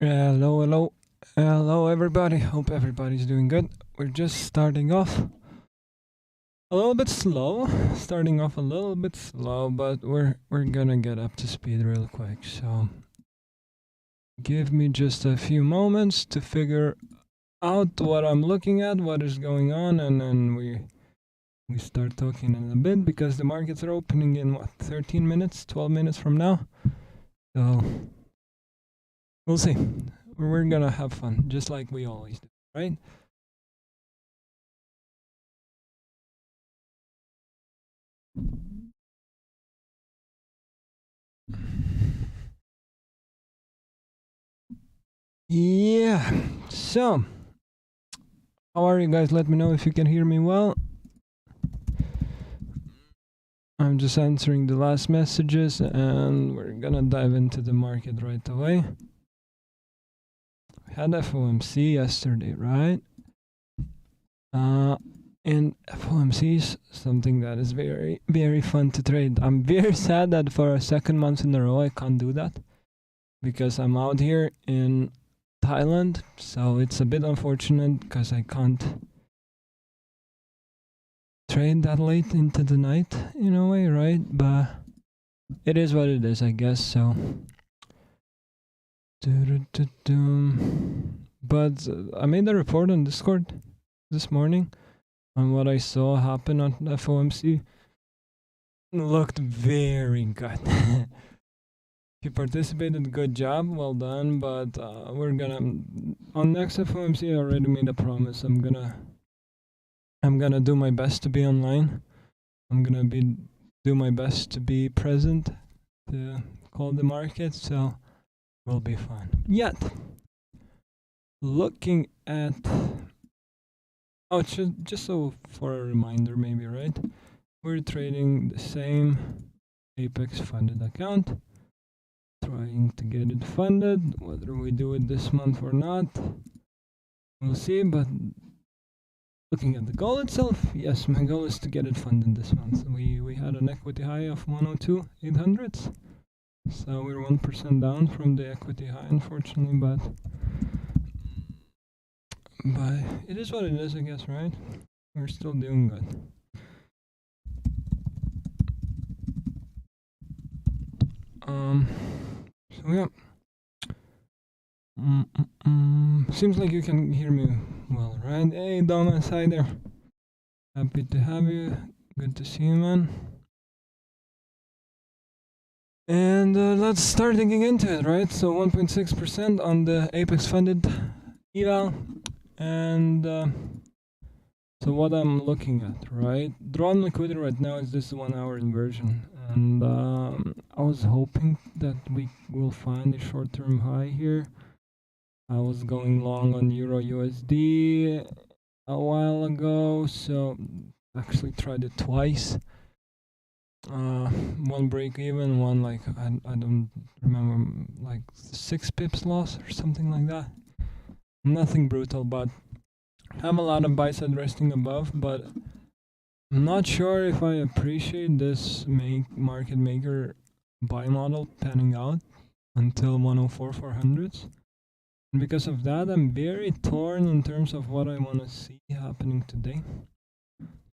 Hello, everybody. Hope everybody's doing good. We're just starting off a little bit slow, but we're gonna get up to speed real quick. So give me just a few moments to figure out what I'm looking at, what is going on, and then we start talking in a bit because the markets are opening in what 13 minutes, 12 minutes from now. So we'll see. We're gonna have fun, just like we always do, right? Yeah. So, how are you guys? Let me know if you can hear me well. I'm just answering the last messages and we're gonna dive into the market right away. We had FOMC yesterday, right? And FOMC is something that is very, very fun to trade. I'm very sad that for a second month in a row I can't do that because I'm out here in Thailand, so it's a bit unfortunate because I can't trade that late into the night in a way, right? But it is what it is, I guess. So, but I made a report on Discord this morning on what I saw happen on FOMC. It looked very good. If you participated, good job, well done. But we're gonna on next FOMC. I already made a promise. I'm gonna do my best to be online. I'm gonna do my best to be present to call the market. So will be fun. Yet, looking at just so for a reminder, maybe right, we're trading the same Apex funded account, trying to get it funded. Whether we do it this month or not, we'll see. But looking at the goal itself, yes, my goal is to get it funded this month. We had an equity high of 102,800s. So we're 1% down from the equity high, unfortunately, but it is what it is, I guess, right? We're still doing good. So yeah. Seems like you can hear me well, right? Hey, Thomas, hi there. Happy to have you. Good to see you, man. And let's start digging into it, right? So 1.6% on the Apex funded eval. And so what I'm looking at, right? Drawn liquidity right now is this 1 hour inversion. And I was hoping that we will find a short-term high here. I was going long on Euro USD a while ago, so actually tried it twice. One break even, one like I don't remember, like 6 pips loss or something like that. Nothing brutal, but I have a lot of buy side resting above, but I'm not sure if I appreciate this market maker buy model panning out until 104 400s. And because of that, I'm very torn in terms of what I want to see happening today.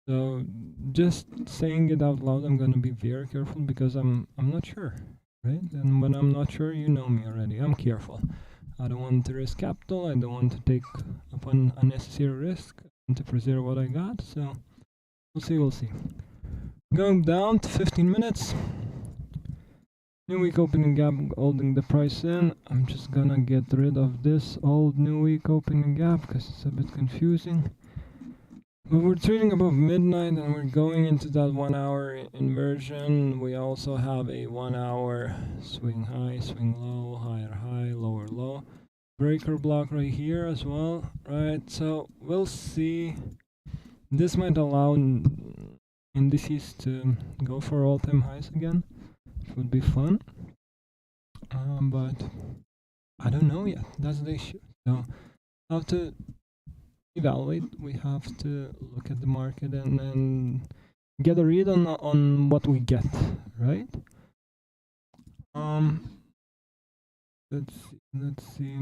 So just saying it out loud, I'm gonna be very careful because I'm not sure, right? And when I'm not sure, you know me already. I'm careful. I don't want to risk capital. I don't want to take upon unnecessary risk and to preserve what I got. So we'll see. Going down to 15 minutes. New week opening gap, holding the price in. I'm just gonna get rid of this old new week opening gap because it's a bit confusing. But we're trading above midnight and we're going into that 1 hour inversion. We also have a 1 hour swing high, swing low, higher high, lower low. Breaker block right here as well, right? So we'll see. This might allow indices to go for all-time highs again. It would be fun. But I don't know yet. That's the issue. So how to evaluate, we have to look at the market and then get a read on what we get, right? Let's see.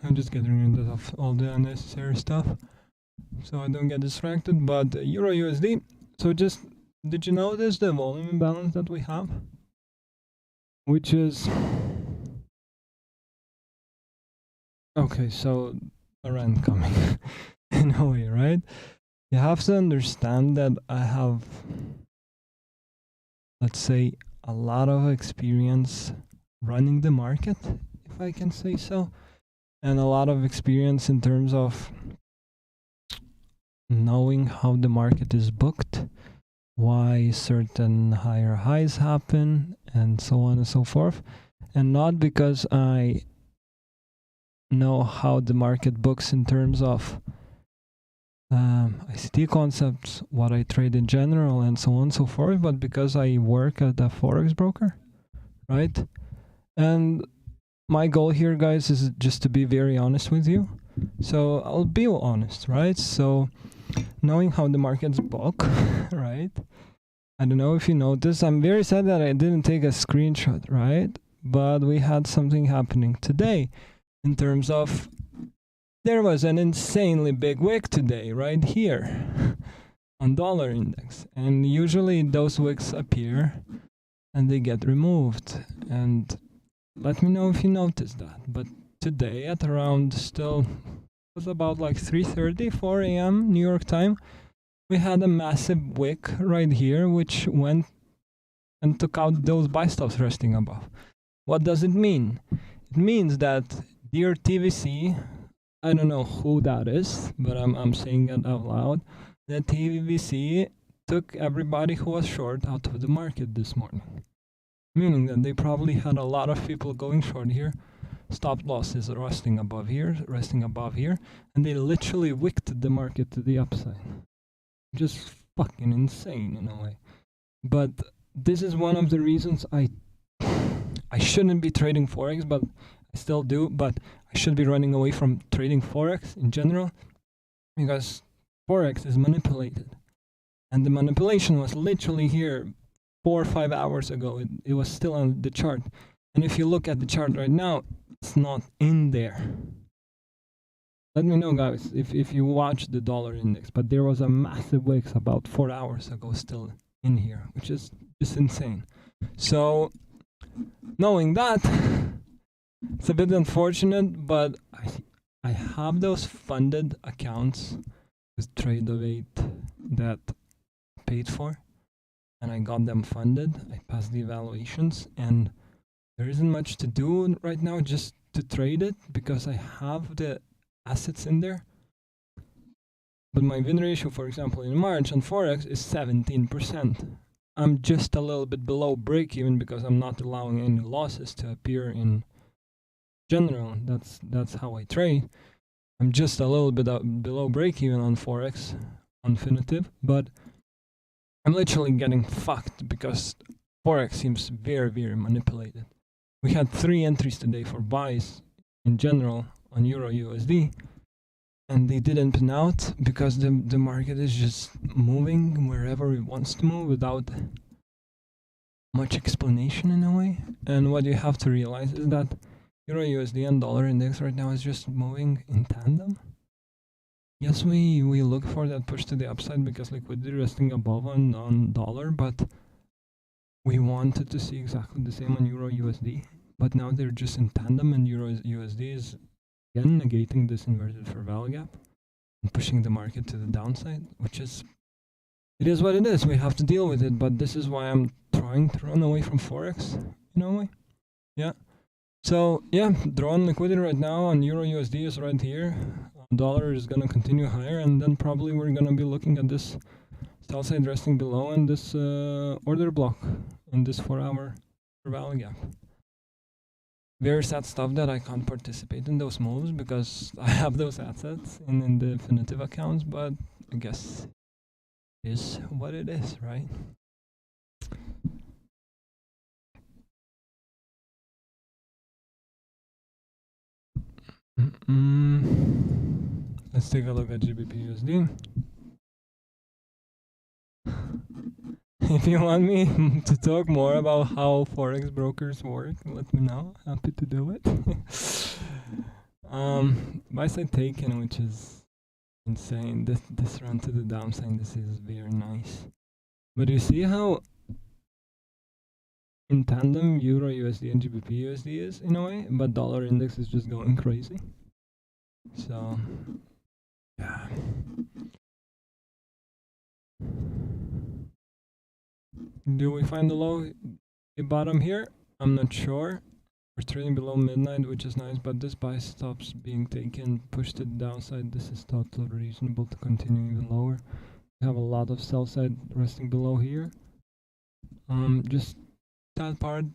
I'm just getting rid of all the unnecessary stuff so I don't get distracted. But Euro USD. So just did you notice the volume imbalance that we have, which is okay? So a rant coming in a way, right? You have to understand that I have, let's say, a lot of experience running the market, if I can say so, and a lot of experience in terms of knowing how the market is booked, why certain higher highs happen, and so on and so forth. And not because I know how the market books in terms of ICT concepts, what I trade in general, and so on and so forth, but because I work at a forex broker, right? And my goal here, guys, is just to be very honest with you. So I'll be honest, right? So knowing how the markets book, right? I don't know if you noticed. I'm very sad that I didn't take a screenshot, right? But we had something happening today in terms of there was an insanely big wick today, right here on dollar index. And usually those wicks appear and they get removed. And let me know if you noticed that. But today at around still was about like 3:30, 4 a.m. New York time, we had a massive wick right here, which went and took out those buy stops resting above. What does it mean? It means that dear TVC, I don't know who that is, but I'm saying it out loud, that TVC took everybody who was short out of the market this morning. Meaning that they probably had a lot of people going short here, stop losses resting above here, and they literally wicked the market to the upside. Just fucking insane in a way. But this is one of the reasons I shouldn't be trading forex, but I still do. But I should be running away from trading forex in general because forex is manipulated, and the manipulation was literally here 4 or 5 hours ago. It was still on the chart, and if you look at the chart right now, it's not in there. Let me know, guys, if you watch the dollar index, but there was a massive wick about 4 hours ago still in here, which is just insane. So knowing that, it's a bit unfortunate, but I have those funded accounts with Trade08 that I paid for, and I got them funded. I passed the evaluations, and there isn't much to do right now just to trade it because I have the assets in there. But my win ratio, for example, in March on Forex is 17%. I'm just a little bit below break even because I'm not allowing any losses to appear in general. That's how I trade. I'm just a little bit below break even on Forex, on Definitive, but I'm literally getting fucked because Forex seems very, very manipulated. We had 3 entries today for buys in general on Euro USD, and they didn't pan out because the market is just moving wherever it wants to move without much explanation in a way. And what you have to realize is that Euro USD and dollar index right now is just moving in tandem. Yes, we look for that push to the upside because liquidity resting above on dollar, but we wanted to see exactly the same on Euro USD. But now they're just in tandem, and Euro USD is again negating this inverted fair value gap and pushing the market to the downside, which is, it is what it is. We have to deal with it, but this is why I'm trying to run away from Forex in a way. Yeah. So yeah, drawn liquidity right now on Euro USD is right here. Dollar is gonna continue higher, and then probably we're gonna be looking at this sell side resting below and this order block in this 4-hour fair value gap. Very sad stuff that I can't participate in those moves because I have those assets in the definitive accounts, but I guess it is what it is, right? Let's take a look at GBP/USD. If you want me to talk more about how forex brokers work, let me know. Happy to do it. Buy side taken, which is insane. This run to the downside, this is very nice. But you see how in tandem Euro USD and GBP USD is in a way, but dollar index is just going crazy. So yeah. Do we find the low bottom here? I'm not sure. We're trading below midnight, which is nice, but this buy stops being taken, pushed to the downside. This is totally reasonable to continue even lower. We have a lot of sell side resting below here. Just that part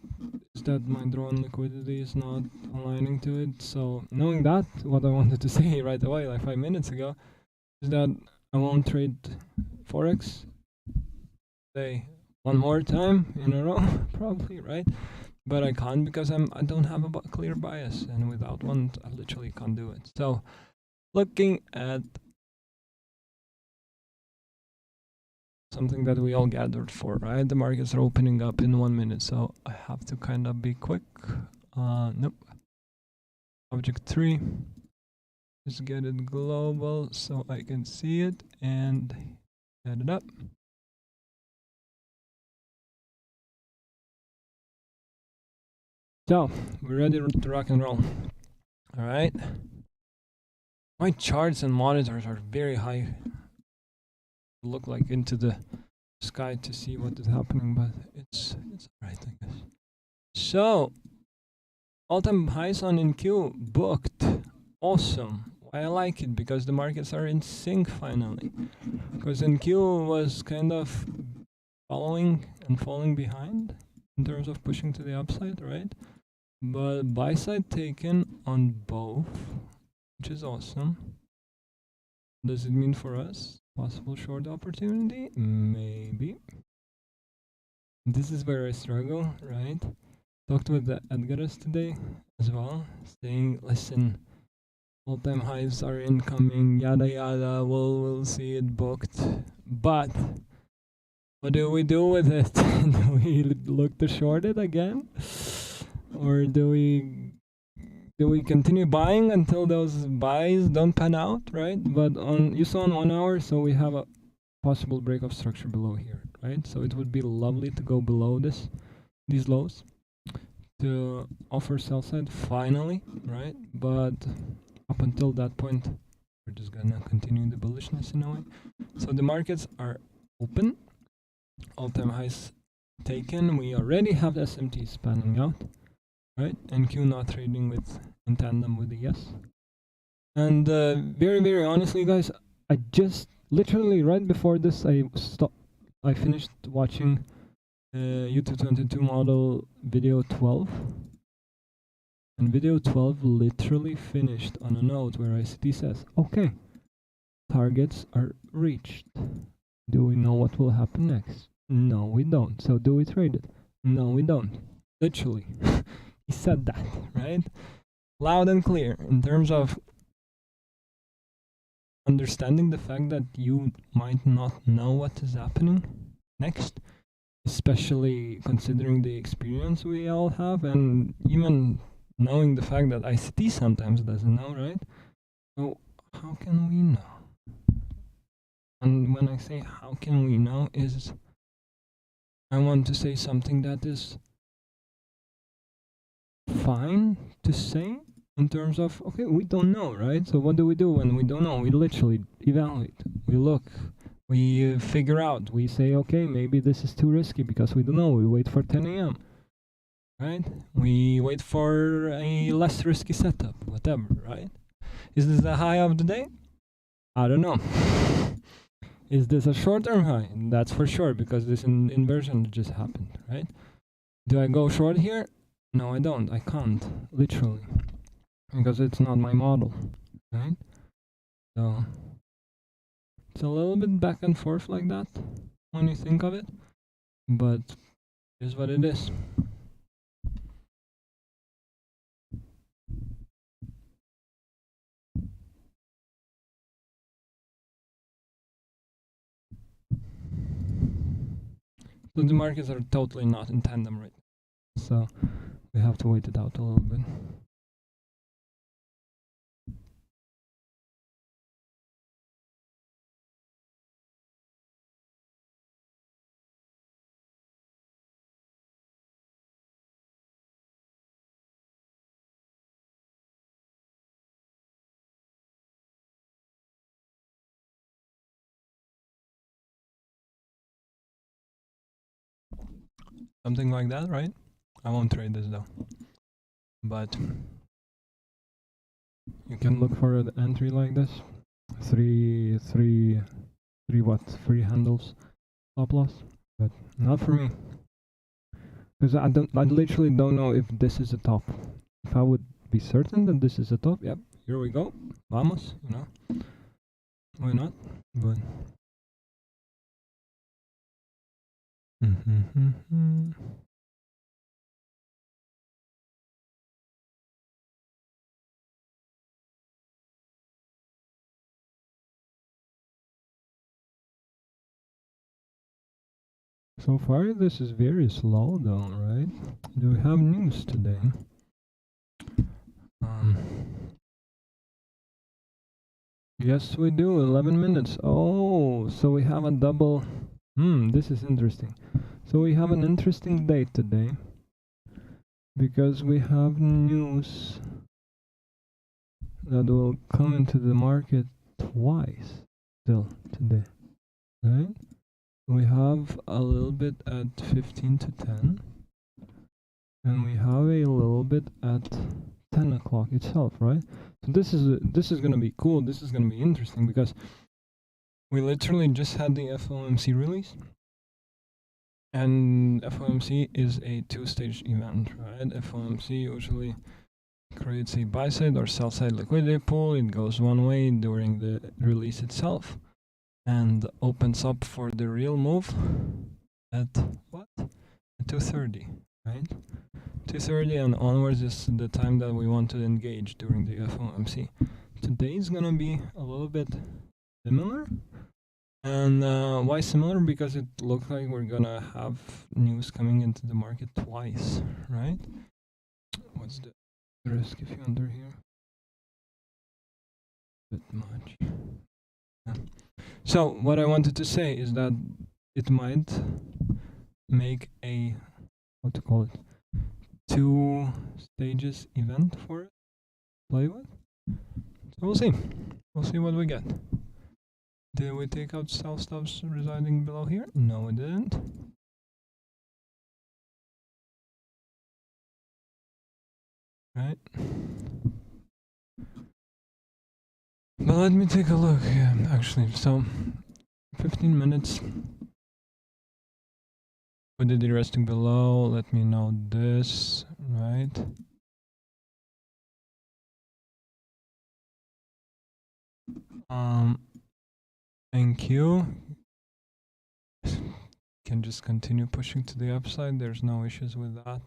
is that my drawn liquidity is not aligning to it. So knowing that, what I wanted to say right away, like 5 minutes ago, is that I won't trade forex. Say one more time in a row, probably, right? But I can't because I don't have a clear bias, and without one, I literally can't do it. So, looking at something that we all gathered for, right? The markets are opening up in 1 minute, so I have to kind of be quick. Nope. Object 3. Just get it global so I can see it and add it up. So, we're ready to rock and roll. All right. My charts and monitors are very high. Look like into the sky to see what is happening, but it's alright, I guess. So, all-time highs on NQ booked. Awesome. Why I like it? Because the markets are in sync finally. Because NQ was kind of following and falling behind in terms of pushing to the upside, right? But buy side taken on both, which is awesome. Does it mean for us possible short opportunity? Maybe. This is where I struggle, right? Talked with the Edgar's today as well, saying, listen, all-time highs are incoming, yada yada, we'll see it booked. But what do we do with it? Do we look to short it again? Or do we continue buying until those buys don't pan out, right? But you saw on 1 hour, so we have a possible break of structure below here, right? So it would be lovely to go below these lows to offer sell side finally, right? But up until that point, we're just gonna continue the bullishness in a way. So the markets are open, all-time highs taken. We already have the SMT spanning out, right? NQ not trading in tandem with the yes. And very, very honestly, guys, I just literally right before this, I finished watching YouTube 22 model video 12. And video 12 literally finished on a note where ICT says, okay, targets are reached. Do we know what will happen next? No, we don't. So do we trade it? No, we don't. Literally. He said that, right? Loud and clear in terms of understanding the fact that you might not know what is happening next, especially considering the experience we all have, and even knowing the fact that ICT sometimes doesn't know, right? So how can we know? And when I say how can we know is I want to say something that is fine to say in terms of, okay, we don't know, right? So what do we do when we don't know? We literally evaluate, we look, we figure out, we say, okay, maybe this is too risky because we don't know. We wait for 10 a.m., right? We wait for a less risky setup, whatever, right? Is this the high of the day? I don't know. Is this a short-term high? That's for sure, because this inversion just happened, right? Do I go short here? No, I don't. I can't, literally, because it's not my model, right? So it's a little bit back and forth like that when you think of it, but here's what it is. So the markets are totally not in tandem right now. So we have to wait it out a little bit. Something like that, right? I won't trade this though. But you can look for an entry like this. Three handles stop loss, but not for me. Because I literally don't know if this is a top. If I would be certain that this is a top, yep, here we go. Vamos, you know. Why not? But so far this is very slow though, right? Do we have news today? Yes, we do. 11 minutes. Oh, so we have a double. This is interesting. So we have an interesting date today because we have news that will come into the market twice still today, right? We have a little bit at 15 to 10 and we have a little bit at 10 o'clock itself, right? So this is gonna be cool. This is gonna be interesting because we literally just had the FOMC release, and FOMC is a two-stage event, right? FOMC usually creates a buy-side or sell-side liquidity pool. It goes one way during the release itself and opens up for the real move at what? At 2:30, right? 2:30 and onwards is the time that we want to engage during the FOMC. Today is gonna be a little bit similar. And why similar? Because it looks like we're gonna have news coming into the market twice, right? What's the risk if you enter here? Bit much. Yeah. So what I wanted to say is that it might make a, what to call it, 2 stages event for it play with. So we'll see. We'll see what we get. Did we take out sell stops residing below here? No, we didn't. Right. But let me take a look here, actually. So, 15 minutes. What did the resting below? Let me know this, right? Thank you. Can just continue pushing to the upside. There's no issues with that.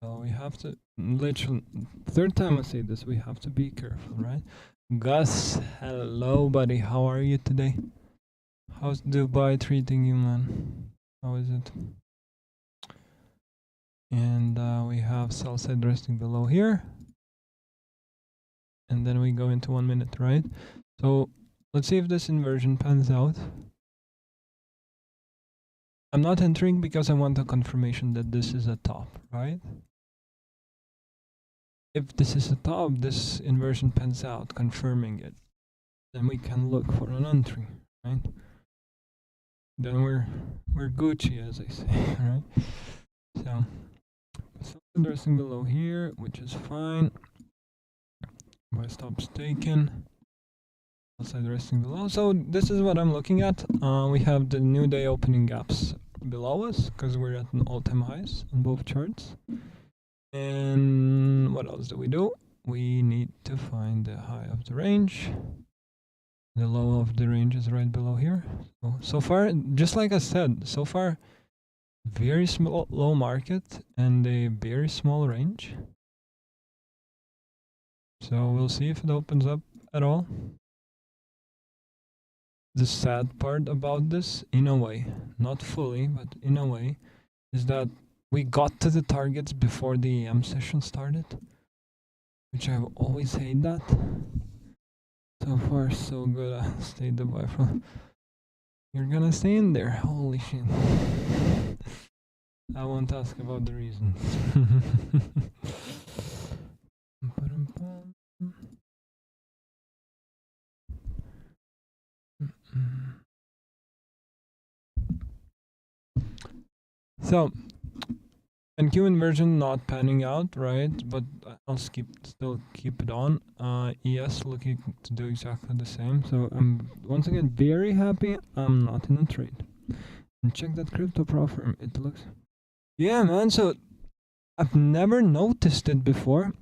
So we have to, literally, third time I say this, we have to be careful, right? Gus, hello, buddy. How are you today? How's Dubai treating you, man? How is it? And we have sell side resting below here. And then we go into 1 minute, right? So let's see if this inversion pans out. I'm not entering because I want a confirmation that this is a top, right? If this is a top, this inversion pans out, confirming it. Then we can look for an entry, right? Then we're Gucci, as I say, right? So resting below here, which is fine. Buy stops taken. Outside resting below. So this is what I'm looking at. We have the new day opening gaps below us because we're at an all-time highs on both charts. And what else do? We need to find the high of the range. The low of the range is right below here. So far, just like I said, so far, very small low market and a very small range. So we'll see if it opens up at all. the sad part about this, in a way, not fully, but in a way, is that we got to the targets before the EM session started, which I've always hated that. So far, so good. I stayed away from. You're gonna stay in there. Holy shit. I won't ask about the reasons. So, NQ inversion not panning out, right? But I'll still keep it on. ES looking to do exactly the same. So I'm once again very happy I'm not in a trade. And check that crypto prop firm. It looks. Yeah, man. So I've never noticed it before.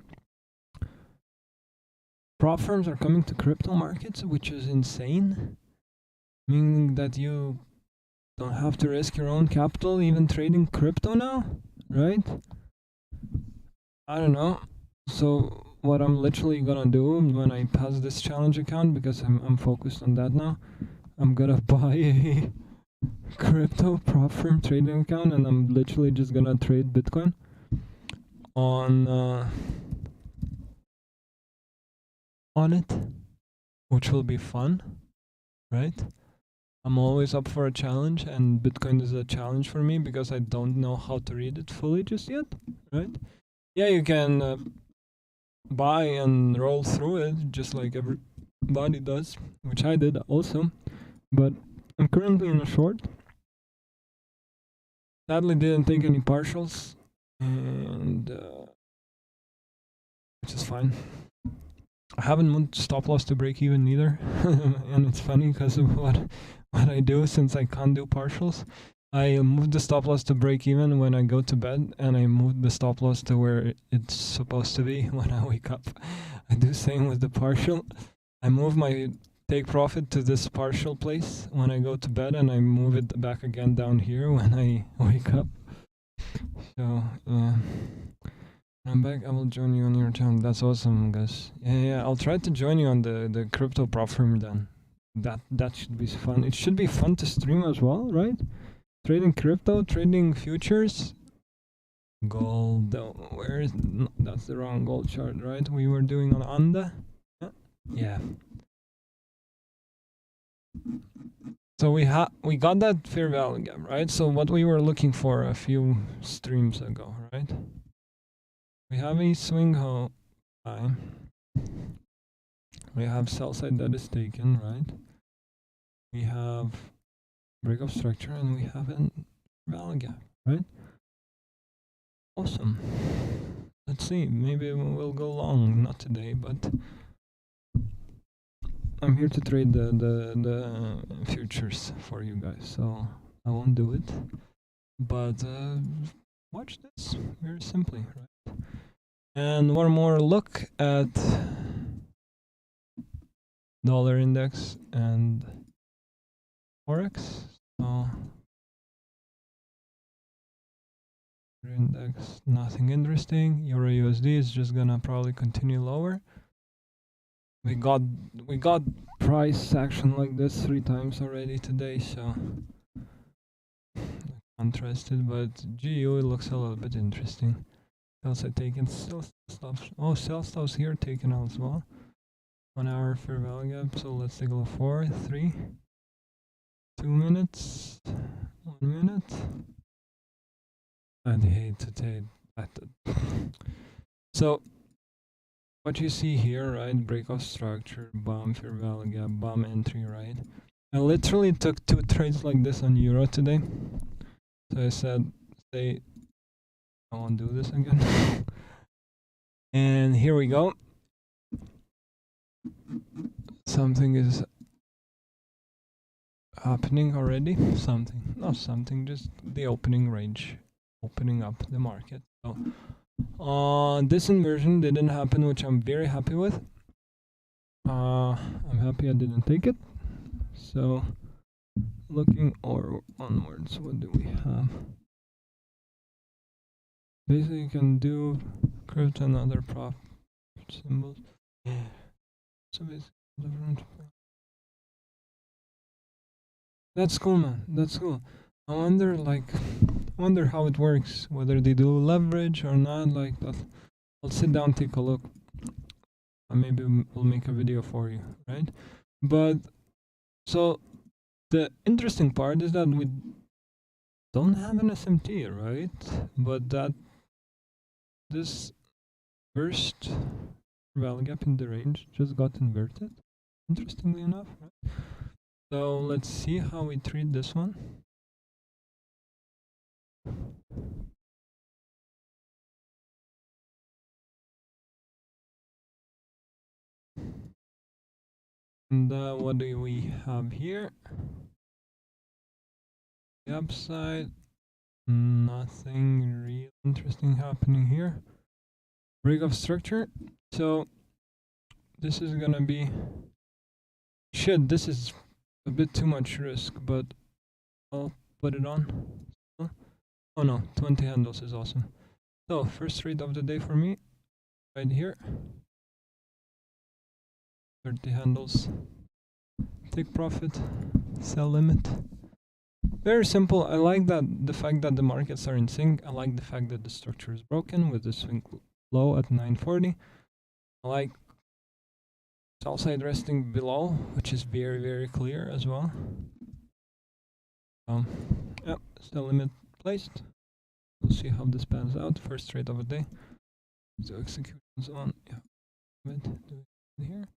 Prop firms are coming to crypto markets, which is insane. Meaning that you don't have to risk your own capital even trading crypto now, right? I don't know. So what I'm literally gonna do when I pass this challenge account, because I'm focused on that now, I'm gonna buy a crypto prop firm trading account, and I'm literally just gonna trade Bitcoin on it, which will be fun, right? I'm always up for a challenge, and Bitcoin is a challenge for me because I don't know how to read it fully just yet, right? Yeah, you can buy and roll through it just like everybody does, which I did also, but I'm currently in a short. Sadly didn't take any partials, and which is fine. I haven't moved stop loss to break even either, and it's funny because of what I do, since I can't do partials. I move the stop loss to break even when I go to bed, and I move the stop loss to where it's supposed to be when I wake up. I do same with the partial. I move my take profit to this partial place when I go to bed, and I move it back again down here when I wake up. So yeah, I'm back. I will join you on your channel. That's awesome, guys. Yeah, I'll try to join you on the crypto prop firm then. That should be fun. It should be fun to stream as well, right? Trading crypto, trading futures, gold. Where is? No, that's the wrong gold chart, right? We were doing on ANDA. Yeah. So we got that fair value gap, right? So what we were looking for a few streams ago, right? We have a swing high. We have sell side that is taken, right? We have break of structure, and we have a value gap, right? Awesome. Let's see, maybe we'll go long, not today, but I'm here to trade the futures for you guys, so I won't do it. But watch this very simply, right? And one more look at dollar index and forex. So index, nothing interesting. Euro USD is just gonna probably continue lower. We got price action like this 3 times already today, so interested. But GU, it looks a little bit interesting. Else I taken sell stops. Oh, sell stops here taken out as well. 1 hour fair value gap. So let's take a look. 4, 3, 2 minutes, 1 minute. I'd hate to take that. So what you see here, right? Break of structure, bomb, fair value gap, bomb entry, right? I literally took 2 trades like this on Euro today. So I said, I won't do this again. And here we go. Something is happening already. Not something, just the opening range, opening up the market. So this inversion didn't happen, which I'm very happy with. I'm happy I didn't take it. So looking onwards, what do we have? Basically, you can do crypto and other prop symbols. So basically, different. That's cool, man. That's cool. I wonder, like, wonder how it works. Whether they do leverage or not. Like that. I'll sit down, take a look. And maybe we'll make a video for you, right? But so the interesting part is that we don't have an SMT, right? But that this first value gap in the range just got inverted, interestingly enough, right? So let's see how we treat this one. And what do we have here? The upside, nothing real interesting happening here. Break of structure. So this is gonna be shit. This is a bit too much risk, but I'll put it on. Oh no, 20 handles is awesome. So first trade of the day for me, right here. 30 handles. Take profit, sell limit. Very simple. I like that the fact that the markets are in sync. I like the fact that the structure is broken with the swing low at 940. I like sell side resting below, which is very, very clear as well. Yep, sell limit placed. We'll see how this pans out. First trade of the day. So executions on. Yeah, do it here.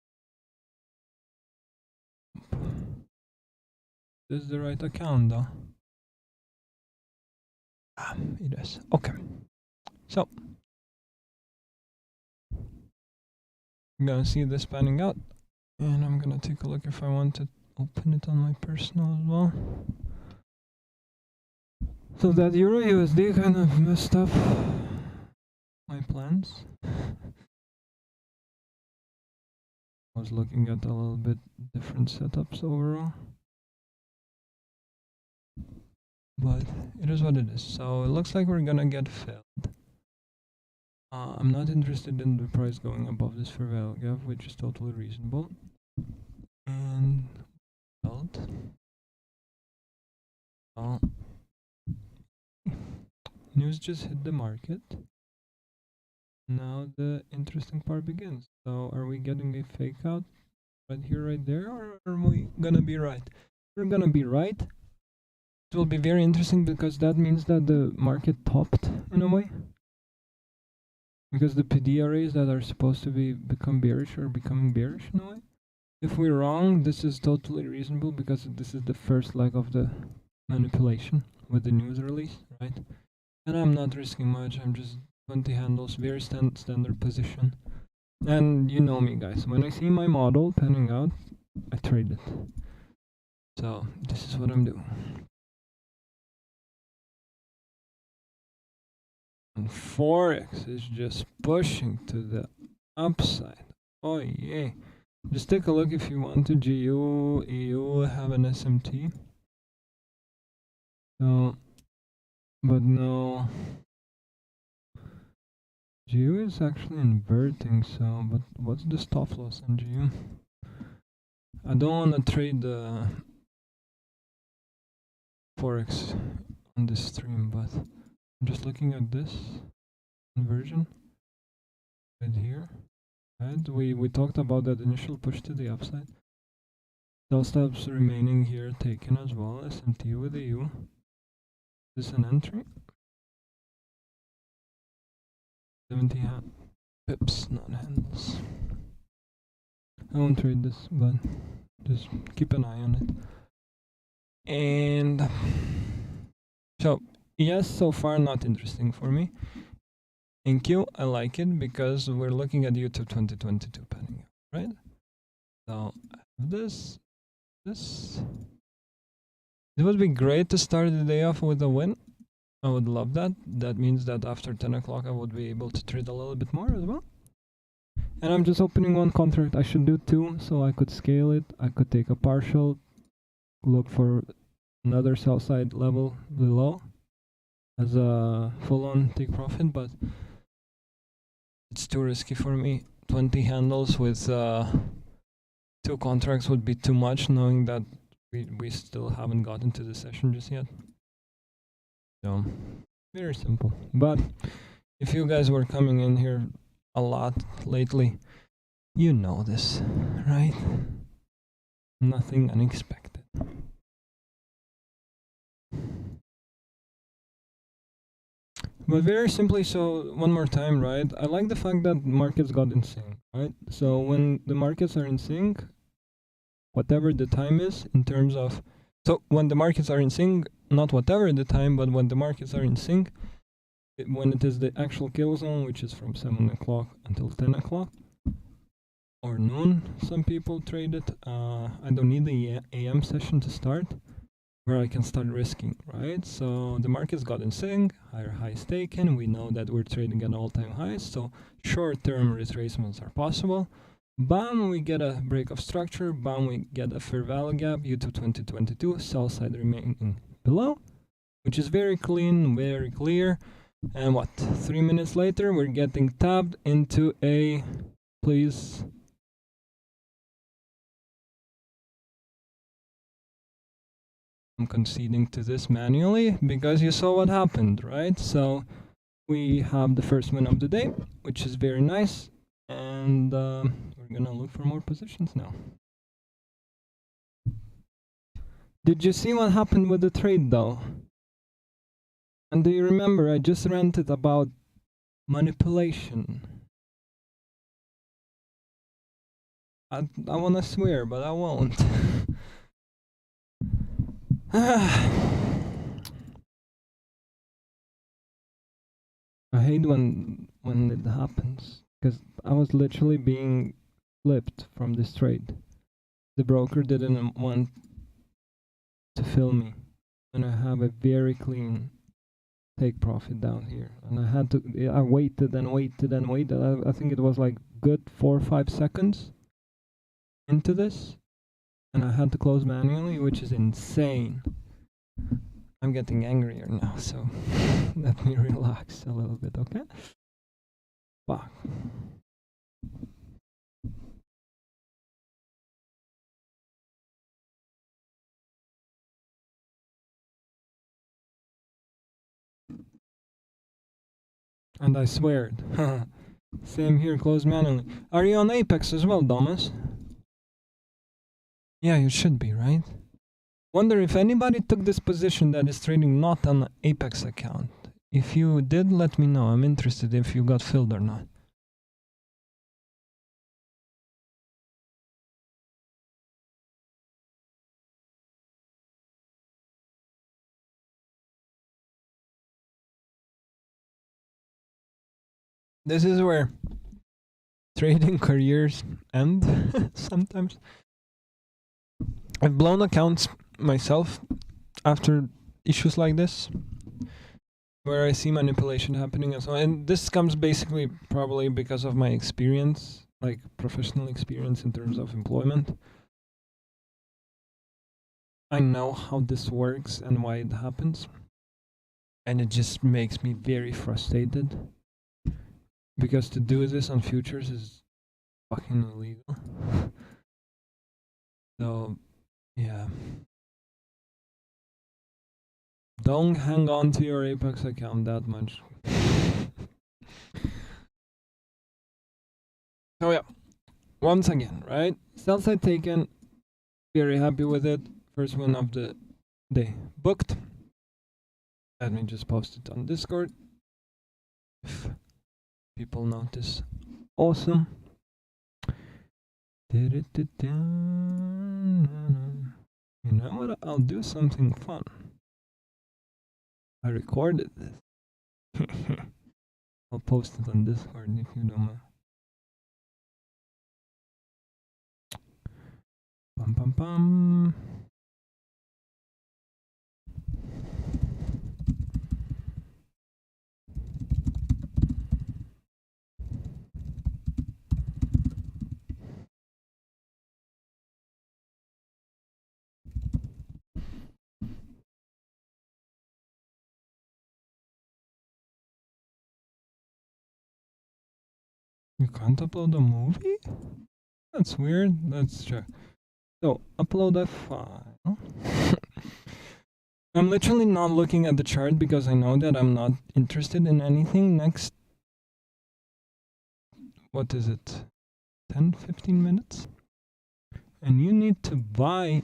This is the right account, though. It is. Okay. So I'm gonna see this panning out, and I'm gonna take a look if I want to open it on my personal as well. So that Euro USD kind of messed up my plans. I was looking at a little bit different setups overall, but it is what it is. So it looks like we're gonna get filled. I'm not interested in the price going above this fair value gap, which is totally reasonable. And filled. Well, news just hit the market. Now the interesting part begins. So are we getting a fake out right here, right there, or are we gonna be right? We're gonna be right. It will be very interesting because that means that the market topped in a way. Because the PD arrays that are supposed to become bearish are becoming bearish in a way. If we're wrong, this is totally reasonable because this is the first leg of the manipulation with the news release, right? And I'm not risking much. I'm just 20 handles, very standard position. And you know me, guys. When I see my model panning out, I trade it. So this is what I'm doing. And forex is just pushing to the upside. Oh yeah. Just take a look if you want to. GU, EU have an SMT. So, but no. GU is actually inverting, so, but what's the stop loss on GU? I don't want to trade the forex on this stream, but I'm just looking at this inversion right here. Right, we talked about that initial push to the upside. Sell stops remaining here taken as well. SMT with EU. Is this an entry? 70 pips, not handles. I won't trade this, but just keep an eye on it. And so yes, so far not interesting for me. In Q, I like it because we're looking at YouTube 2022 panning out, right? So this it would be great to start the day off with a win. I would love that. That means that after 10 o'clock I would be able to trade a little bit more as well. And I'm just opening one contract. I should do two so I could scale it. I could take a partial, look for another sell side level below as a full-on take profit, but it's too risky for me. 20 handles with two contracts would be too much, knowing that we still haven't gotten to the session just yet. So very simple. But if you guys were coming in here a lot lately, you know this, right? Nothing unexpected. But very simply, so one more time, right? I like the fact that markets got in sync, right? So when the markets are in sync, whatever the time is in terms of, so when the markets are in sync, not whatever the time, but when the markets are in sync, when it is the actual kill zone, which is from 7 o'clock until 10 o'clock, or noon, some people trade it. I don't need the AM session to start, where I can start risking, right? So the market's got in sync, higher highs taken. We know that we're trading at all-time highs, so short-term retracements are possible. Bam, we get a break of structure. Bam, we get a fair value gap, YouTube 2022, sell side remaining below, which is very clean, very clear. And what, 3 minutes later, we're getting tapped into a, please, I'm conceding to this manually because you saw what happened, right? So we have the first win of the day, which is very nice. And we're gonna look for more positions now. Did you see what happened with the trade though? And do you remember I just ranted about manipulation? I wanna swear, but I won't. I hate when it happens, because I was literally being flipped from this trade. The broker didn't want to fill me, and I have a very clean take profit down here, and I waited and waited and waited. I think it was like good 4 or 5 seconds into this, and I had to close manually, which is insane. I'm getting angrier now, so let me relax a little bit, okay? Fuck. And I swear it. Same here, close manually. Are you on Apex as well, Thomas? Yeah, you should be, right? Wonder if anybody took this position that is trading not on an Apex account. If you did, let me know. I'm interested if you got filled or not. This is where trading careers end sometimes. I've blown accounts myself after issues like this, where I see manipulation happening and so on. And this comes basically probably because of my experience, like professional experience in terms of employment. I know how this works and why it happens. And it just makes me very frustrated. Because to do this on futures is fucking illegal. So, yeah. Don't hang on to your Apex account that much. So yeah, once again, right? Sell side taken. Very happy with it. First win of the day booked. Let me just post it on Discord. If people notice. Awesome. You know what? I'll do something fun. I recorded this. I'll post it on Discord if you don't mind. Pum pum pum. You can't upload a movie? That's weird. Let's check. So upload a file. I'm literally not looking at the chart because I know that I'm not interested in anything next. What is it? 10-15 minutes? And you need to buy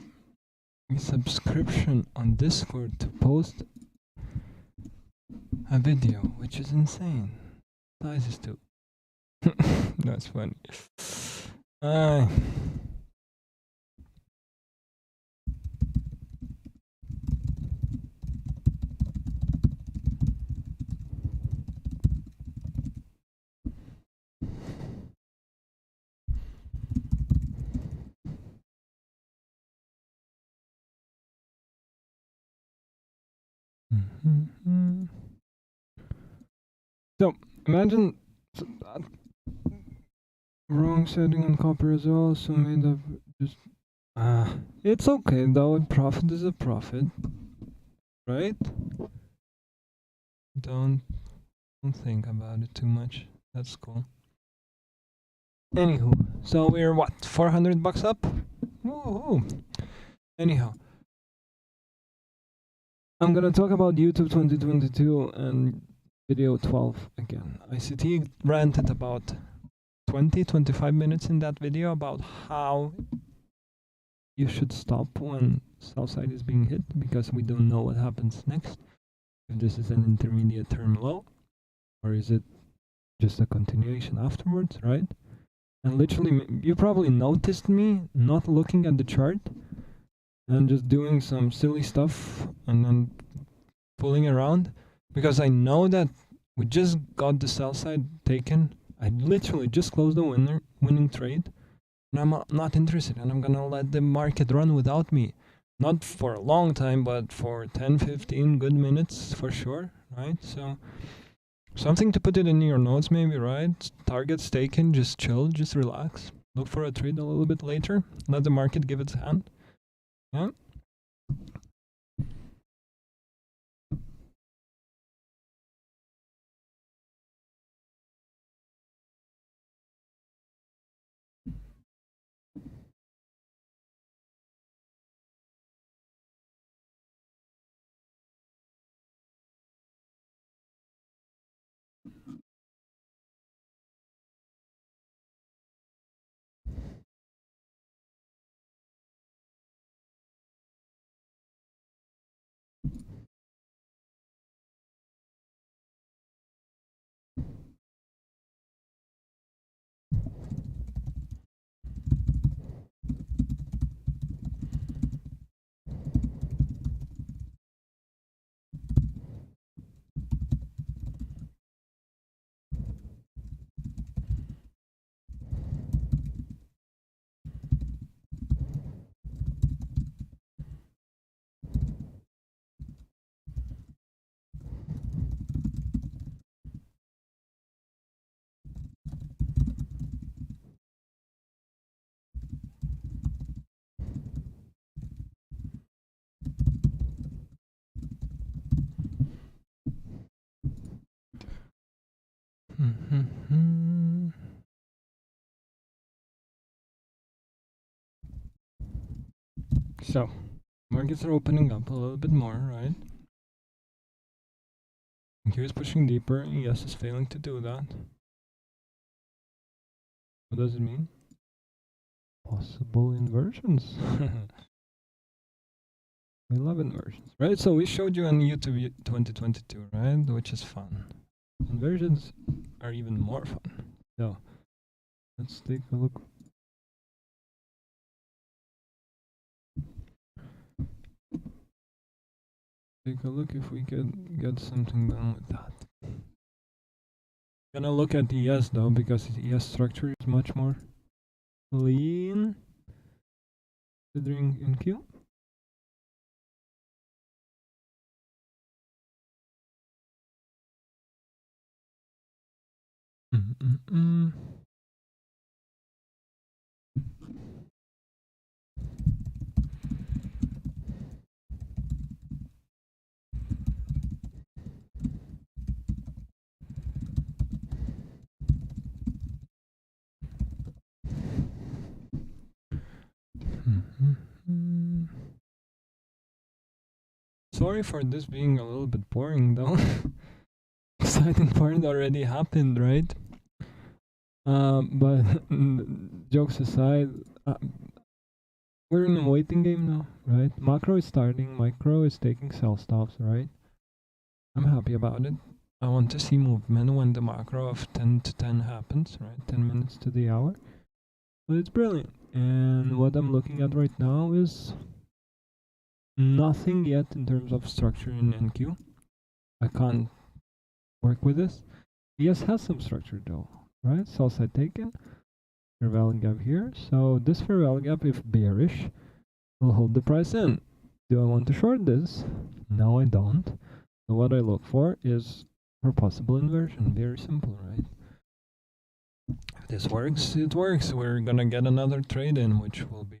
a subscription on Discord to post a video, which is insane. Size is too. That's funny. Uh, So imagine wrong setting on copper as well, so made up just it's okay though. A profit is a profit, right? Don't think about it too much. That's cool. Anywho, so we're what, $400 up? Woohoo! Anyhow, I'm gonna talk about YouTube 2022 and video 12 again. ICT ranted about 20-25 minutes in that video about how you should stop when sell side is being hit because we don't know what happens next. If this is an intermediate term low, or is it just a continuation afterwards, right? And literally, you probably noticed me not looking at the chart and just doing some silly stuff and then fooling around because I know that we just got the sell side taken. I literally just closed the winning trade, and I'm not interested, and I'm gonna let the market run without me. Not for a long time, but for 10-15 good minutes for sure, right? So something to put it in your notes maybe, right? Targets taken, just chill, just relax. Look for a trade a little bit later. Let the market give its hand. Yeah. So, markets are opening up a little bit more, right? Q is pushing deeper, ES is failing to do that. What does it mean? Possible inversions. We love inversions, right? So we showed you on YouTube 2022, right? Which is fun. Inversions are even more fun. So let's take a look. Take a look if we can get something done with that. Gonna look at ES though, because the ES structure is much more clean considering in Q. Sorry for this being a little bit boring though. Exciting part already happened, right? But jokes aside, we're in a waiting game now, right? Macro is starting, micro is taking sell stops, right? I'm happy about it. I want to see movement when the macro of 10 to 10 happens, right? 10 minutes to the hour. But it's brilliant. And what I'm looking at right now is nothing yet in terms of structure in NQ. I can't work with this. ES has some structure though, right? Sell side taken, fair value gap here. So this fair value gap, if bearish, will hold the price in. Do I want to short this? No, I don't. So what I look for is for possible inversion. Very simple, right? If this works, it works. We're gonna get another trade in, which will be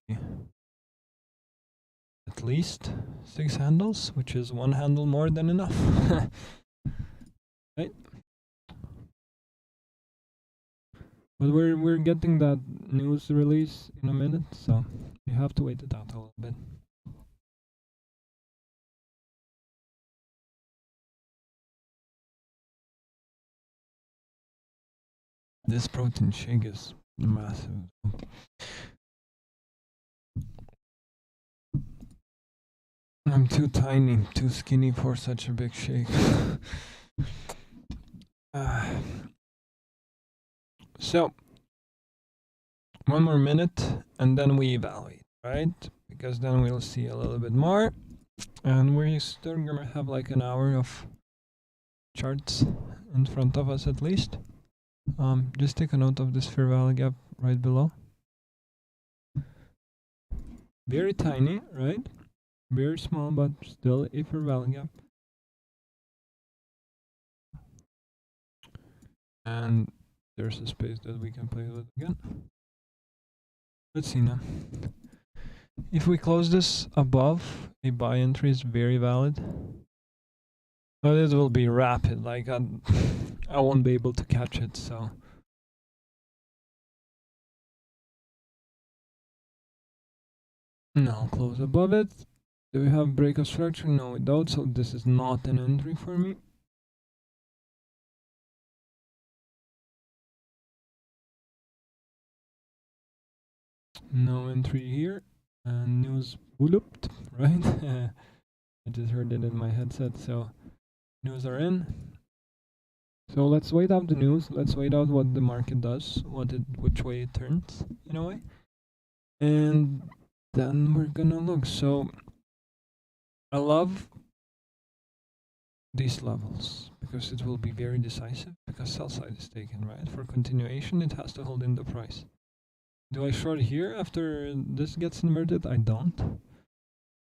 at least 6 handles, which is 1 handle more than enough. Right? But we're getting that news release in a minute, so we have to wait it out a little bit. This protein shake is massive. I'm too tiny, too skinny for such a big shake. So, 1 more minute and then we evaluate, right? Because then we'll see a little bit more. And we're still gonna have like an hour of charts in front of us at least. Just take a note of this fair value gap right below. Very tiny, right? Very small, but still a fair value gap. And there's a space that we can play with again. Let's see now. If we close this above, a buy entry is very valid. But it will be rapid, like I won't be able to catch it, so. No, close above it. Do we have break of structure? No, we don't, so this is not an entry for me. No entry here. And news buluped, right? I just heard it in my headset, so news are in. So let's wait out the news. Let's wait out what the market does, which way it turns, in a way. And then we're gonna look. So I love these levels because it will be very decisive because sell side is taken, right? For continuation, it has to hold in the price. Do I short here after this gets inverted? I don't.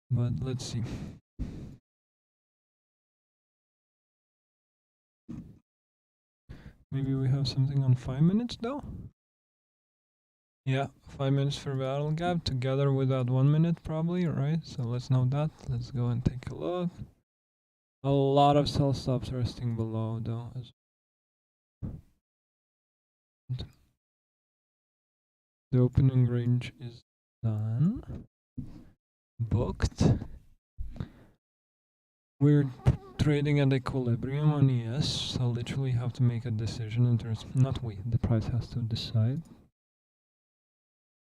But let's see. Maybe we have something on 5 minutes though? Yeah, 5 minutes for value gap together with that 1 minute probably, right? So let's know that. Let's go and take a look. A lot of sell stops resting below though. The opening range is done. Booked. We're trading at equilibrium on ES, so literally have to make a decision in terms, not we, the price has to decide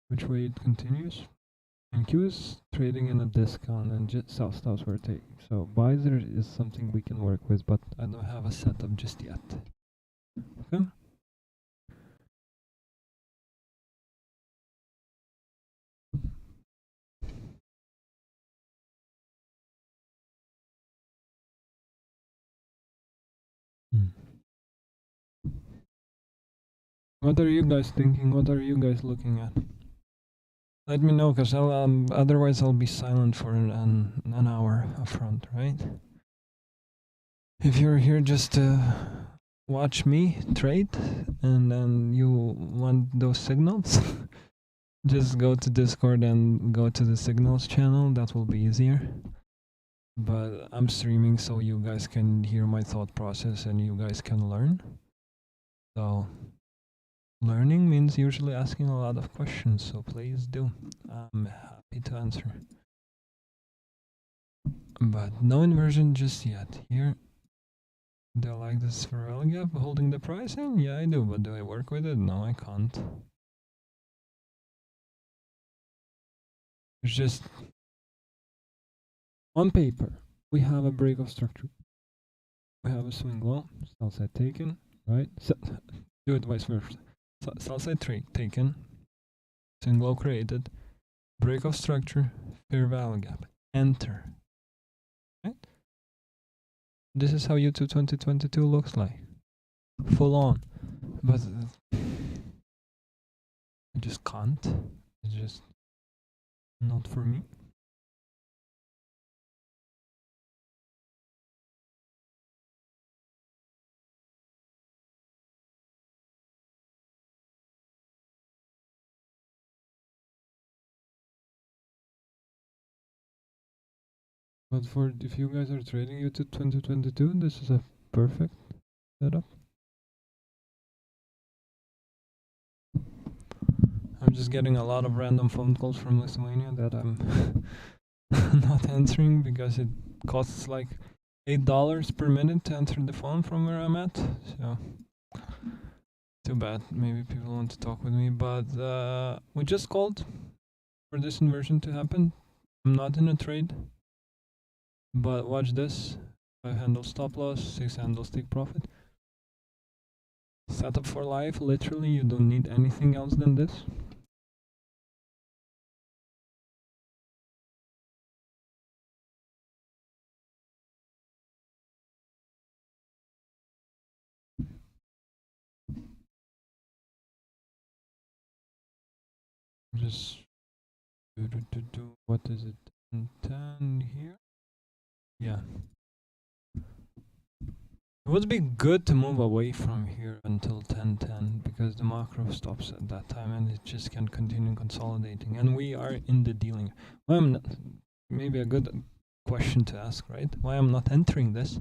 which way it continues. And Q is trading in a discount and just sell stops we're taking. So buys is something we can work with, but I don't have a setup just yet. Okay. What are you guys thinking? What are you guys looking at? Let me know, because otherwise I'll be silent for an hour up front, right? If you're here just to watch me trade and then you want those signals, just go to Discord and go to the signals channel. That will be easier. But I'm streaming so you guys can hear my thought process and you guys can learn. So Learning means usually asking a lot of questions, so please do. I'm happy to answer. But no inversion just yet. Here, do I like this Ferrell gap holding the price in? Yeah, I do, but do I work with it? No, I can't. It's just on paper, we have a break of structure. We have a swing low, sell side taken, right? So, do it vice versa. So, sell side taken, swing low created, break of structure, fair value gap, enter. Right? This is how YouTube 2022 looks like. Full on. But I just can't. It's just not for me. But for if you guys are trading YouTube 2022, this is a perfect setup. I'm just getting a lot of random phone calls from Lithuania that I'm not answering because it costs like $8 per minute to answer the phone from where I'm at. So too bad. Maybe people want to talk with me, but we just called for this inversion to happen. I'm not in a trade, but watch this. 5 handle stop loss, 6 handles take profit. Setup for life. Literally, you don't need anything else than this. Just what is it? 10 here. Yeah. It would be good to move away from here until 10:10 because the macro stops at that time and it just can continue consolidating. And we are in the dealing. Why I'm not, maybe a good question to ask, right? Why I'm not entering this?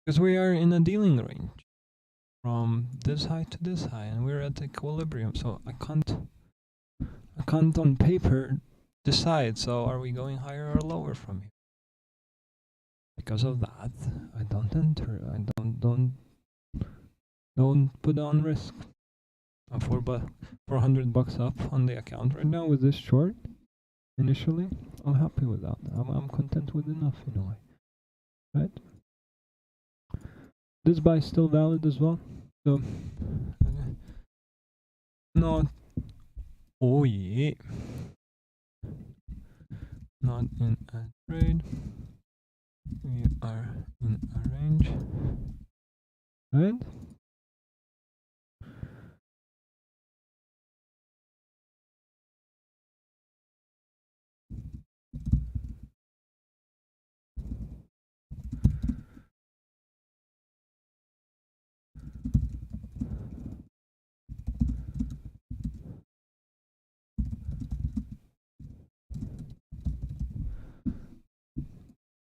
Because we are in a dealing range from this high to this high, and we're at equilibrium. So I can't on paper decide. So are we going higher or lower from here? Because of that, I don't enter. I don't put on risk. I'm $400 up on the account right now with this short. Initially, I'm happy with that. I'm content with enough in a way, right? This buy is still valid as well. So, not. Oh yeah. Not in a trade. We are in a range, right?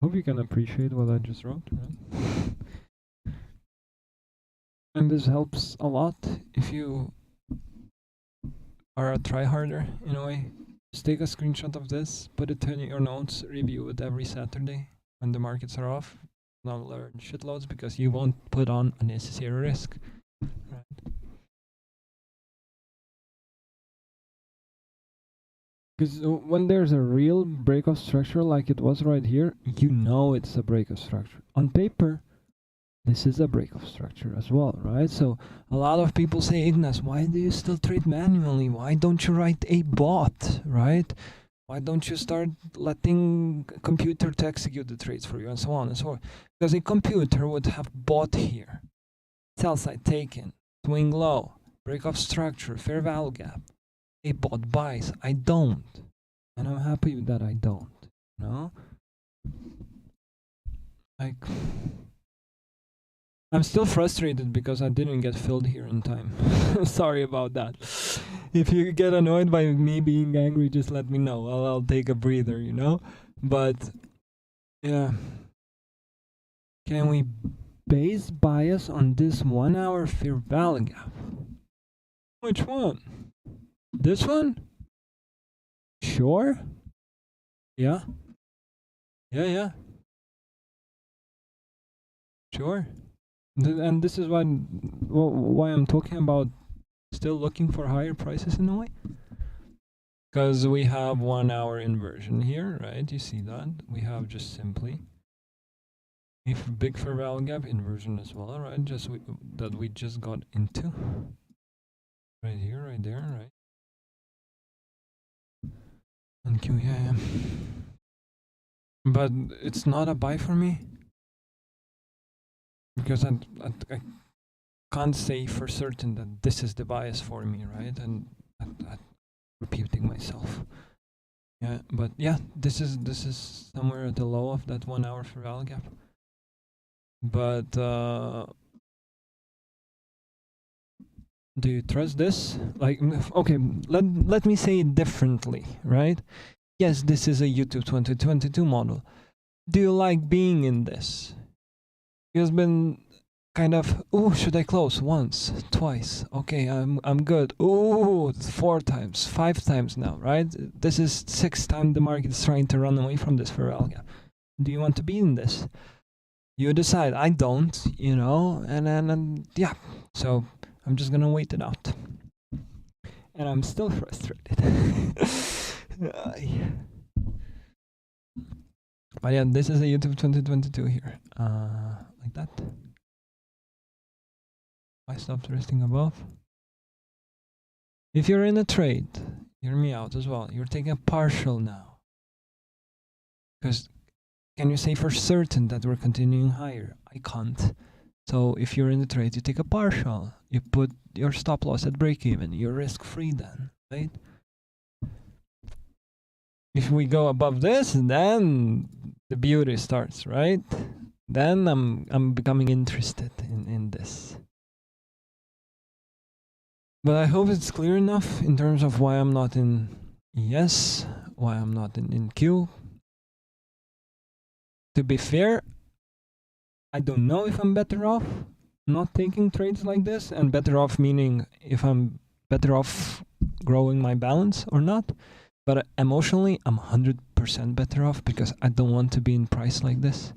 Hope you can appreciate what I just wrote, right? And this helps a lot if you are a tryharder in a way. Just take a screenshot of this, put it in your notes, review it every Saturday when the markets are off. Now learn shitloads because you won't put on unnecessary risk. Right? Because when there's a real break of structure like it was right here, you know it's a break of structure. On paper, this is a break of structure as well, right? So a lot of people say, Ignas, why do you still trade manually? Why don't you write a bot, right? Why don't you start letting computer to execute the trades for you and so on and so forth? Because a computer would have bought here, sell side taken, swing low, break of structure, fair value gap. A bot buys. I don't. And I'm happy that I don't, you know? Like, I'm still frustrated because I didn't get filled here in time. Sorry about that. If you get annoyed by me being angry, just let me know. I'll take a breather, you know? But, yeah. Can we base bias on this 1 hour fair value gap? Which one? This one? Sure. Yeah. Yeah. Sure. And this is why I'm talking about still looking for higher prices in a way. Because we have 1 hour inversion here, right? You see that? We have just simply if big fair value gap inversion as well, right? That we just got into. Right here, right there, right? And QEIM. But it's not a buy for me. Because I can't say for certain that this is the bias for me, right? And I'm repeating myself. Yeah, but yeah, this is somewhere at the low of that 1 hour fair value gap. But do you trust this? Like, okay, let me say it differently, right? Yes, this is a YouTube 2022 model. Do you like being in this? You've been kind of, oh, should I close once, twice? Okay, I'm good. Oh, 4 times, 5 times now, right? This is 6th time the market is trying to run away from this fair value gap. Do you want to be in this? You decide. I don't, and yeah. So I'm just gonna wait it out. And I'm still frustrated. But yeah, this is a YouTube 2022 here. Like that. I stopped resting above. If you're in a trade, hear me out as well. You're taking a partial now. Because can you say for certain that we're continuing higher? I can't. So if you're in the trade, you take a partial. You put your stop loss at break even. You're risk free then, right? If we go above this, then the beauty starts, right? Then I'm becoming interested in this. But I hope it's clear enough in terms of why I'm not in ES, why I'm not in Q. To be fair, I don't know if I'm better off not taking trades like this, and better off meaning if I'm better off growing my balance or not. But emotionally, I'm 100% better off because I don't want to be in price like this.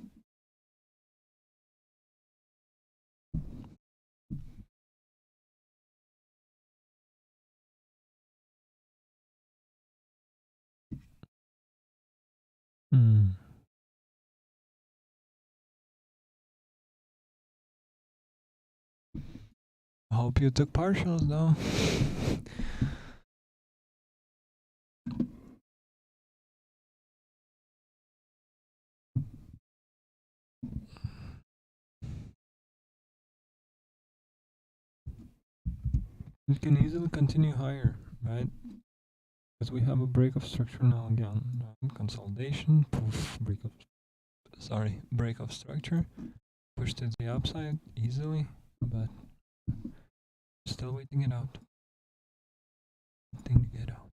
I hope you took partials though. It can easily continue higher, right? Because we have a break of structure now again. Consolidation, poof, break of structure. Pushed to the upside easily, but still waiting it out. Waiting it out.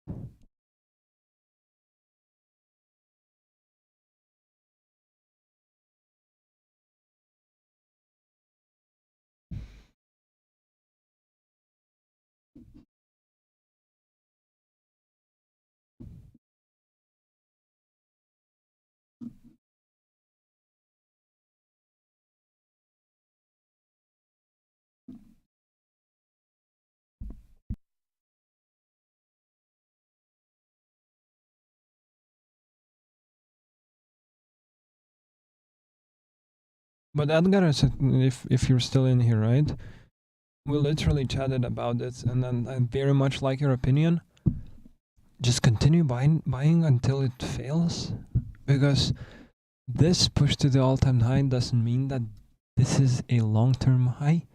But Edgar, if you're still in here, right? We literally chatted about this, and then I very much like your opinion. Just continue buying until it fails, because this push to the all-time high doesn't mean that this is a long-term high.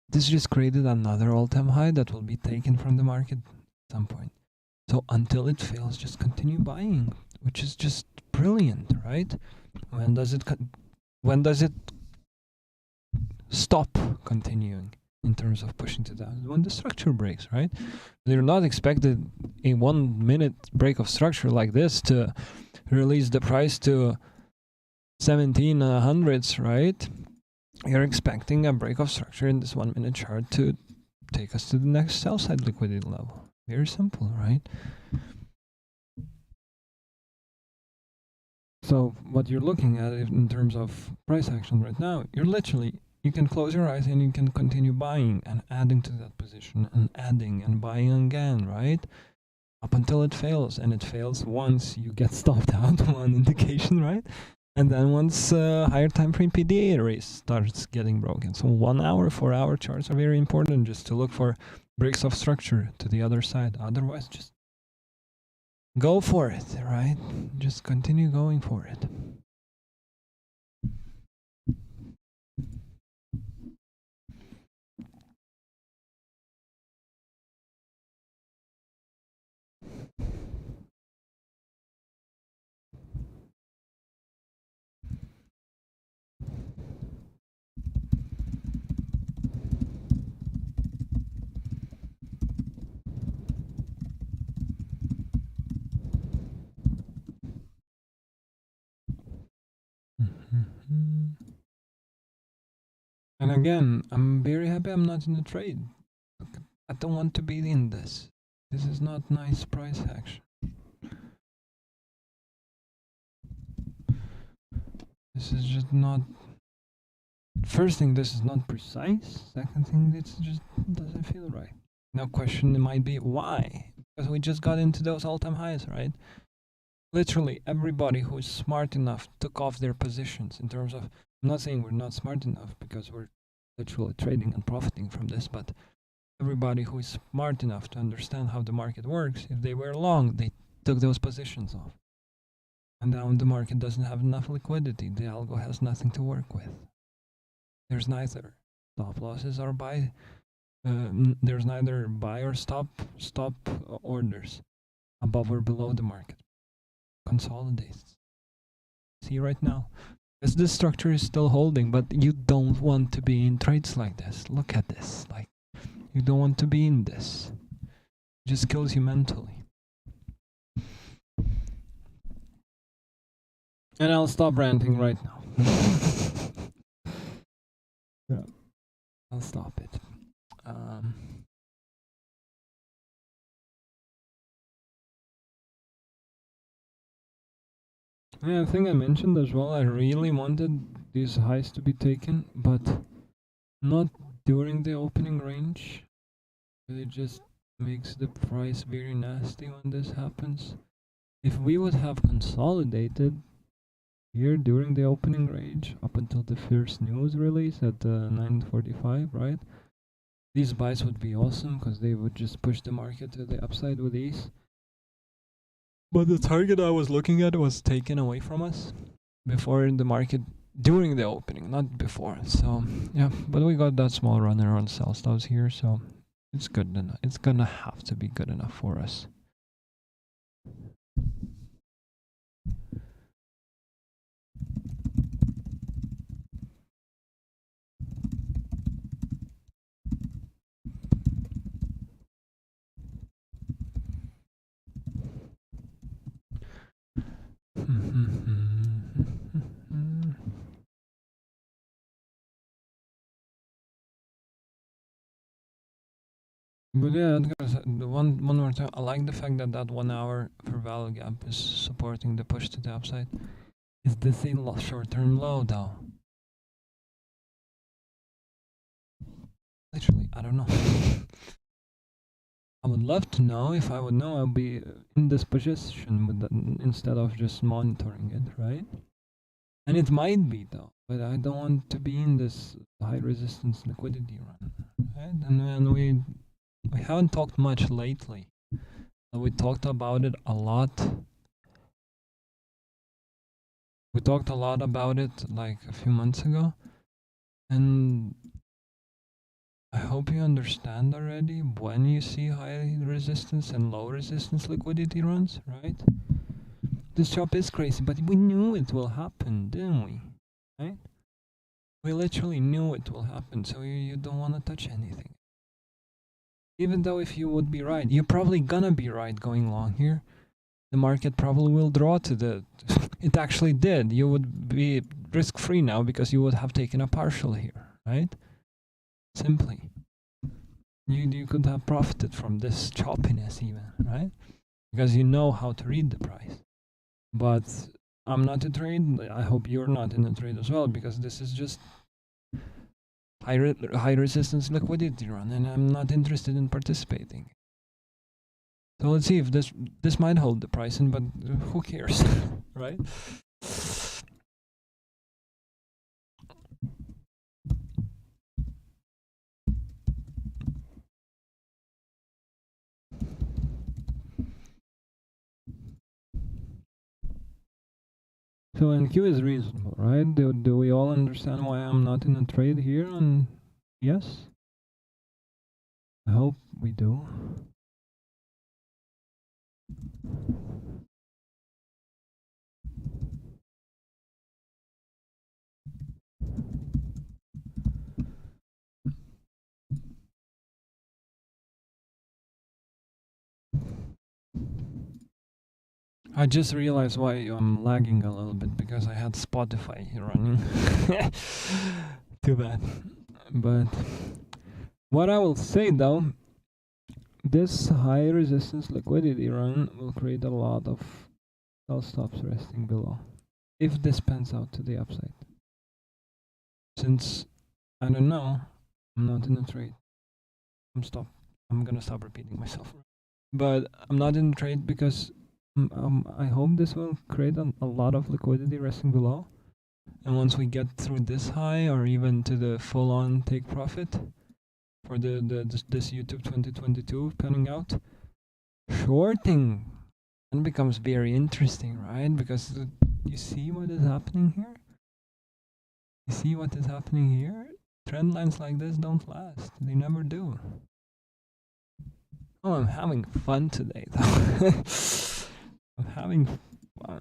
This just created another all-time high that will be taken from the market at some point. So until it fails, just continue buying, which is just brilliant, right? When does it stop continuing in terms of pushing to that? When the structure breaks, right? They're not expected a 1 minute break of structure like this to release the price to 1700s, right? You're expecting a break of structure in this 1 minute chart to take us to the next sell side liquidity level. Very simple, right? So what you're looking at in terms of price action right now, you can close your eyes and you can continue buying and adding to that position and adding and buying again, right? Up until it fails, and it fails once you get stopped out one indication, right? And then once higher time frame PDA array starts getting broken. So 1 hour, 4 hour charts are very important just to look for breaks of structure to the other side. Otherwise, just go for it, right? Just continue going for it. And again, I'm very happy I'm not in the trade. I don't want to be in this. This is not nice price action. This is just not. First thing, this is not precise. Second thing, it just doesn't feel right. Now, question might be why? Because we just got into those all-time highs, right? Literally, everybody who is smart enough took off their positions in terms of. I'm not saying we're not smart enough because we're literally trading and profiting from this, but everybody who is smart enough to understand how the market works, if they were long, they took those positions off. And now the market doesn't have enough liquidity. The algo has nothing to work with. There's neither stop losses or buy. There's neither buy or stop orders above or below the market. Consolidates. See right now, as this structure is still holding, but you don't want to be in trades like this. Look at this. Like, you don't want to be in this. It just kills you mentally. And I'll stop ranting right now. Yeah, I'll stop it. Yeah, I think I mentioned as well, I really wanted these highs to be taken, but not during the opening range. It just makes the price very nasty when this happens. If we would have consolidated here during the opening range up until the first news release at 9:45, right? These buys would be awesome because they would just push the market to the upside with ease. But the target I was looking at was taken away from us before the market during the opening, not before. So yeah, but we got that small runner on sell stops here, so it's good enough. It's gonna have to be good enough for us. But yeah, the one more time, I like the fact that that 1 hour for value gap is supporting the push to the upside. Is this a short-term low though? Literally, I don't know. I would love to know. If I would know, I'll be in this position with that, instead of just monitoring it, right? And it might be though, but I don't want to be in this high resistance liquidity run, right? And then we haven't talked much lately. We talked about it a lot. We talked a lot about it like a few months ago, and I hope you understand already when you see high resistance and low resistance liquidity runs, right? This job is crazy, but we knew it will happen, didn't we? Right? We literally knew it will happen, so you don't want to touch anything. Even though if you would be right, you're probably gonna be right going long here. The market probably will draw to the... It actually did. You would be risk-free now because you would have taken a partial here, right? Simply. you could have profited from this choppiness even, right? Because you know how to read the price. But I'm not a trade. I hope you're not in a trade as well, because this is just high resistance liquidity run, and I'm not interested in participating. So let's see if this might hold the price in, but who cares, right? So NQ is reasonable, right? Do we all understand why I'm not in a trade here? And yes, I hope we do. I just realized why I'm lagging a little bit, because I had Spotify running. Too bad. But what I will say though, this high resistance liquidity run will create a lot of sell stops resting below, if this pans out to the upside. Since I don't know, I'm not in a trade. I'm gonna stop repeating myself. But I'm not in a trade because I hope this will create a lot of liquidity resting below. And once we get through this high, or even to the full-on take profit for this YouTube 2022 panning out, shorting then becomes very interesting, right? Because you see what is happening here. You see what is happening here. Trend lines like this don't last. They never do. Oh, I'm having fun today, though. I'm having fun.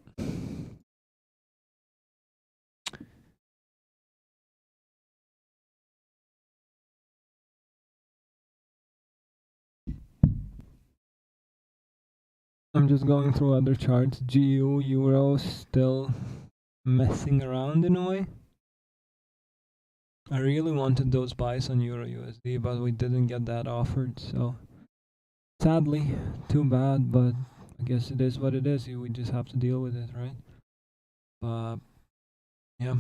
I'm just going through other charts. GU, Euro, still messing around in a way. I really wanted those buys on Euro USD, but we didn't get that offered, so sadly, too bad, but I guess it is what it is. We just have to deal with it, right? Yeah.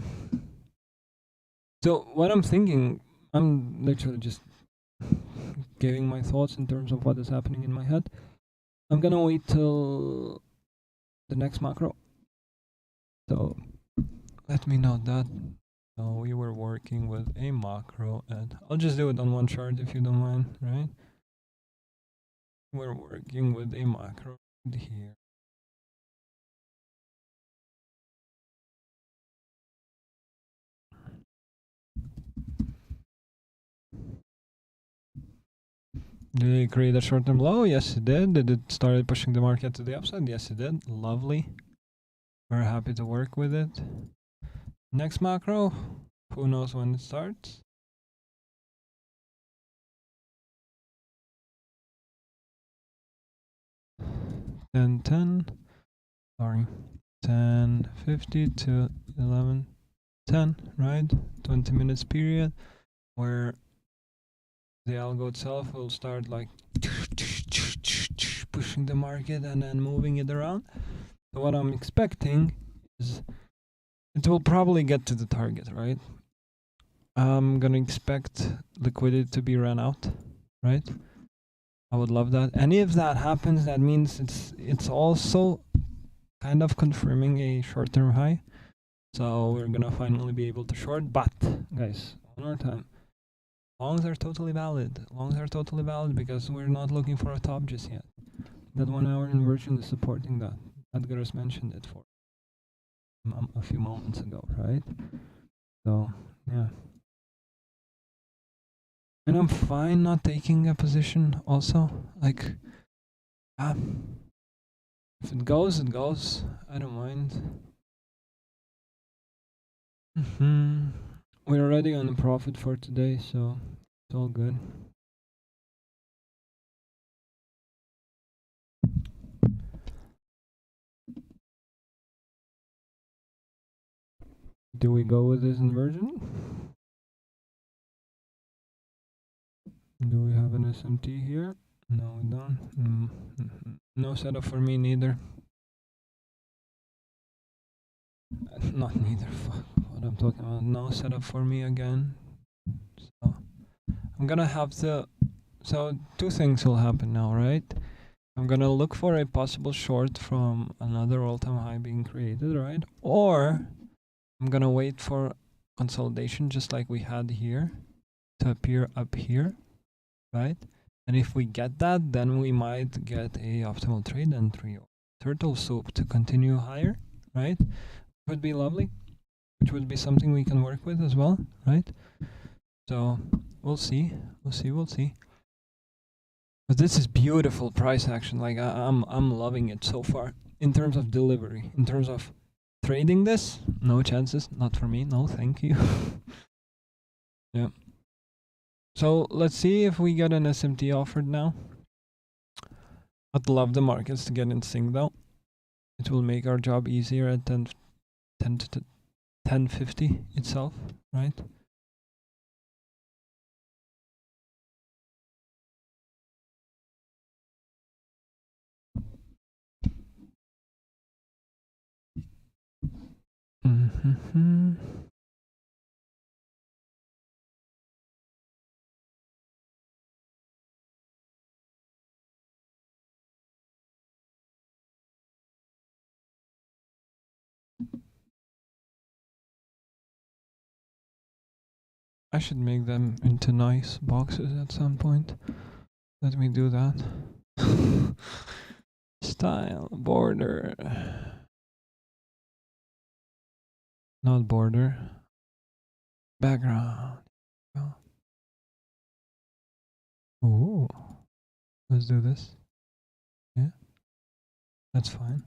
So what I'm thinking, I'm literally just giving my thoughts in terms of what is happening in my head. I'm gonna wait till the next macro. So let me know that. So we were working with a macro, and I'll just do it on one chart if you don't mind, right? We're working with a macro here. Did it create a short-term low? Yes, it did. Did it start pushing the market to the upside? Yes, it did. Lovely. We're happy to work with it. Next macro, who knows when it starts? Sorry, 10:50 to 11:10, right? 20 minutes period where the algo itself will start like pushing the market and then moving it around. So what I'm expecting is it will probably get to the target, right? I'm gonna expect liquidity to be run out, right? I would love that. And if that happens, that means it's also kind of confirming a short-term high. So we're gonna finally be able to short. But guys, one more time, longs are totally valid. Longs are totally valid because we're not looking for a top just yet. That 1 hour inversion is supporting that. Edgar's mentioned it for a few moments ago, right? So yeah. And I'm fine not taking a position also. Like, if it goes, it goes. I don't mind. We're already on a profit for today, so it's all good. Do we go with this inversion? Do we have an SMT here? No, we don't. No setup for me neither. Not neither. Fuck what I'm talking about. No setup for me again. So I'm gonna have to. So two things will happen now, right? I'm gonna look for a possible short from another all-time high being created, right? Or I'm gonna wait for consolidation just like we had here to appear up here, right? And if we get that, then we might get a optimal trade and three turtle soup to continue higher, right? Would be lovely, which would be something we can work with as well, right? So we'll see, we'll see. But this is beautiful price action. Like I'm loving it so far. In terms of delivery, in terms of trading this, no chances. Not for me. No, thank you. Yeah. So let's see if we get an SMT offered now. I'd love the markets to get in sync though. It will make our job easier at 10 to 1050 itself, right? Mm-hmm. I should make them into nice boxes at some point. Let me do that. Style, border. Not border. Background. Ooh. Let's do this. Yeah. That's fine.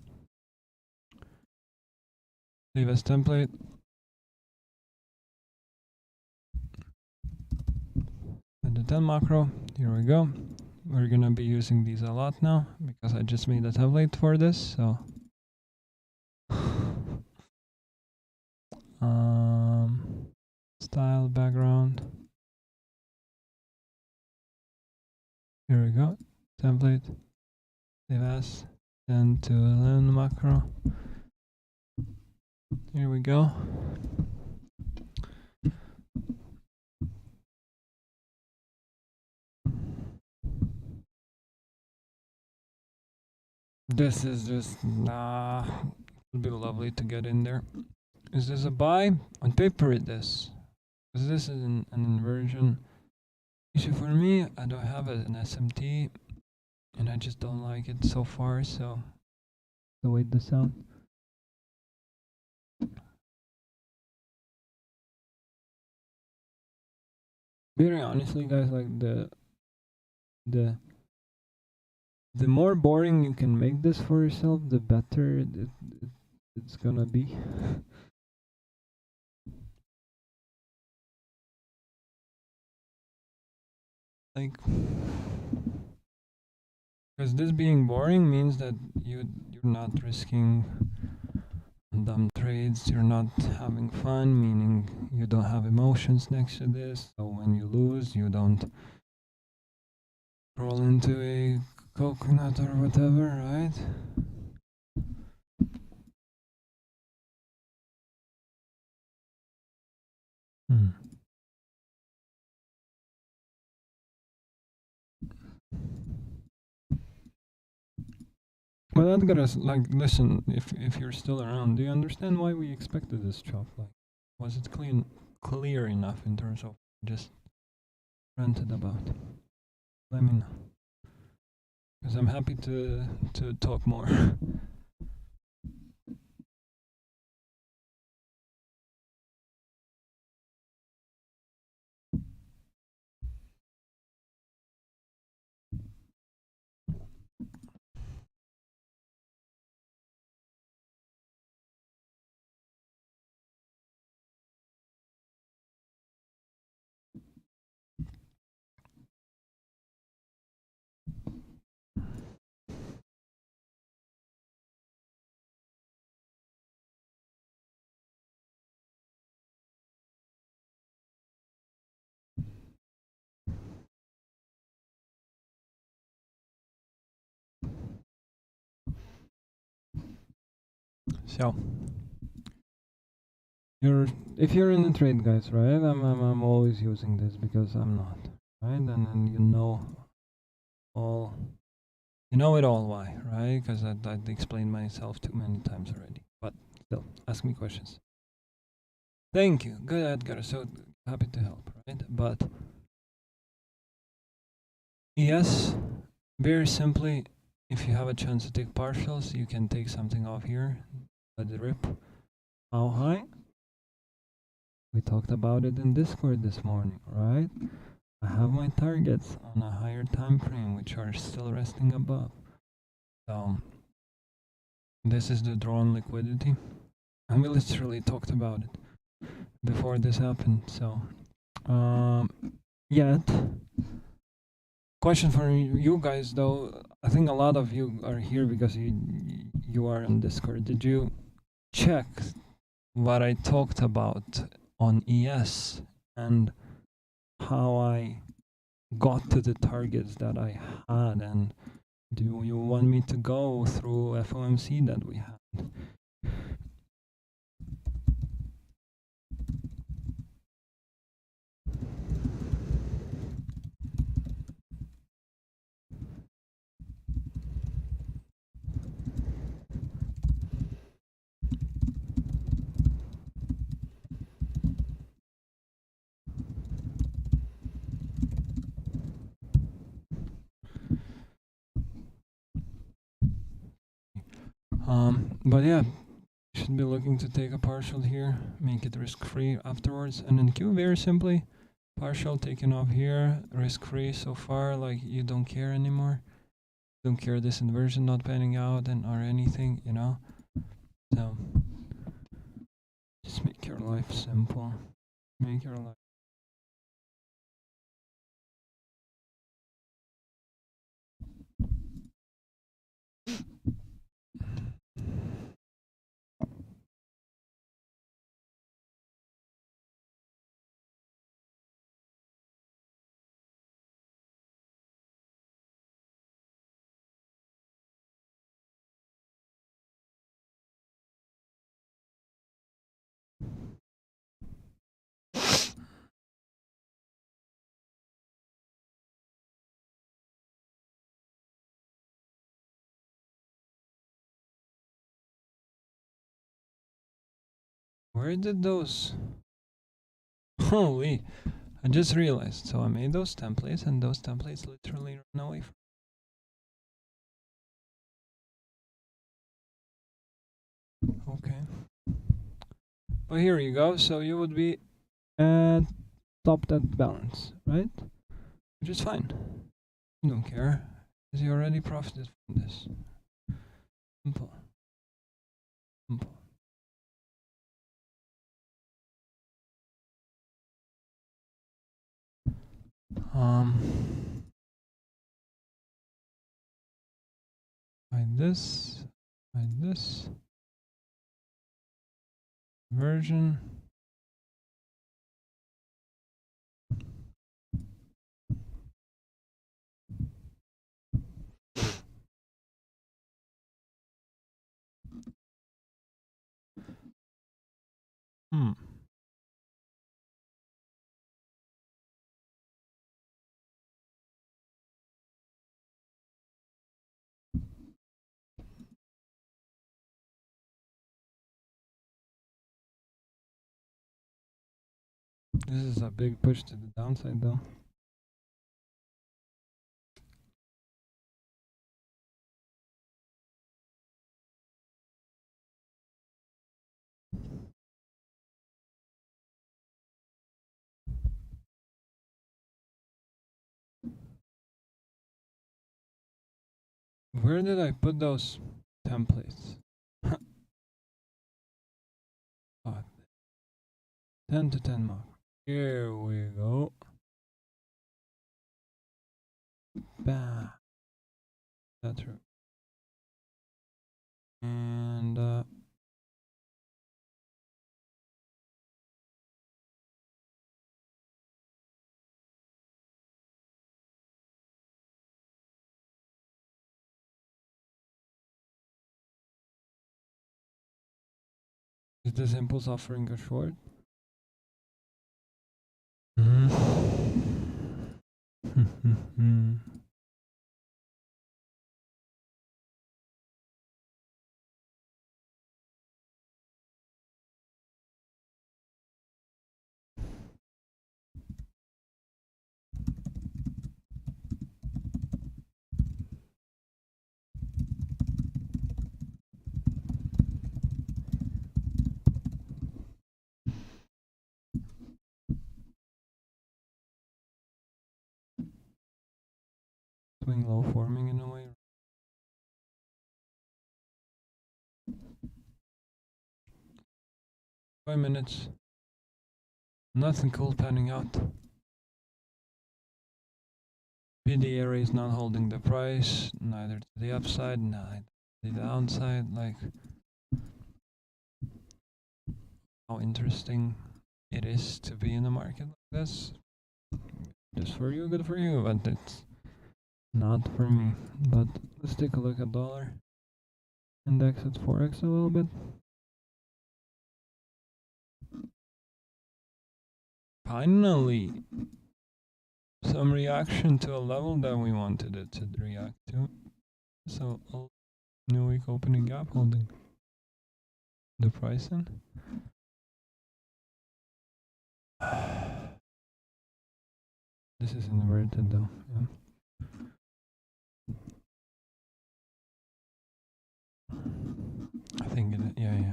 Leave as template. And the 10 macro. Here we go. We're gonna be using these a lot now because I just made a template for this, so style, background. Here we go. Template. Save as. 10 to 11 macro. Here we go. This is just it'll be lovely to get in there. Is this a buy? On paper it is. Because this is an inversion. Issue for me, I don't have an SMT and I just don't like it so far, so wait this out. Very honestly guys, like the more boring you can make this for yourself, the better it's gonna be. Like, because this being boring means that you're not risking dumb trades, you're not having fun, meaning you don't have emotions next to this, so when you lose you don't roll into a coconut or whatever, right? Well, that got us like, listen, if you're still around, do you understand why we expected this chop? Like, was it clear enough in terms of just ranted about? Let me know, because I'm happy to talk more. So if you're in the trade, guys, right? I'm always using this because I'm not, right? And then all you know it all why, right? Because I'd explained myself too many times already. But still, ask me questions. Thank you. Good, Edgar. So happy to help, right? But yes, very simply, if you have a chance to take partials, you can take something off here. Let it rip. How high? We talked about it in Discord this morning, right? I have my targets on a higher time frame, which are still resting above. So this is the drawn liquidity. And we literally talked about it before this happened. So yet, question for you guys though. I think a lot of you are here because you are on Discord. Did you check what I talked about on ES and how I got to the targets that I had? And do you want me to go through FOMC that we had? But yeah, should be looking to take a partial here, make it risk-free afterwards, and then Q very simply, partial taken off here, risk-free so far, like you don't care anymore, don't care this inversion not panning out and or anything, you know. So just make your life simple, make your life. Where did those? Holy! I just realized. So I made those templates, and those templates literally run away from. Okay. Well, here you go. So you would be at top that balance, right? Which is fine. You don't care, because you already profited from this. Simple. Simple. Like this, version. Hmm. This is a big push to the downside, though. Where did I put those templates? Oh, 10 to 10 mark. Here we go. Bam. That's true. And Is this impulse offering a short? Mm-hmm. Swing low forming in a way. 5 minutes. Nothing cool panning out. PD area is not holding the price, neither to the upside, neither to the downside. Like, how interesting it is to be in a market like this. Just for you, good for you, but it's not for me. But let's take a look at dollar index at forex a little bit. Finally, some reaction to a level that we wanted it to react to. So, new week opening gap holding the price in. This is inverted though. Yeah. I think it. Yeah.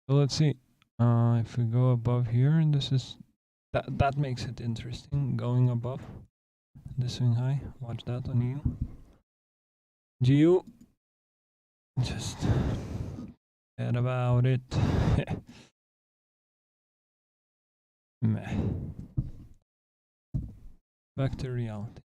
So let's see. If we go above here, and this is that makes it interesting. Going above the swing high. Watch that on you. GU. Just forget about it. Meh. Back to reality.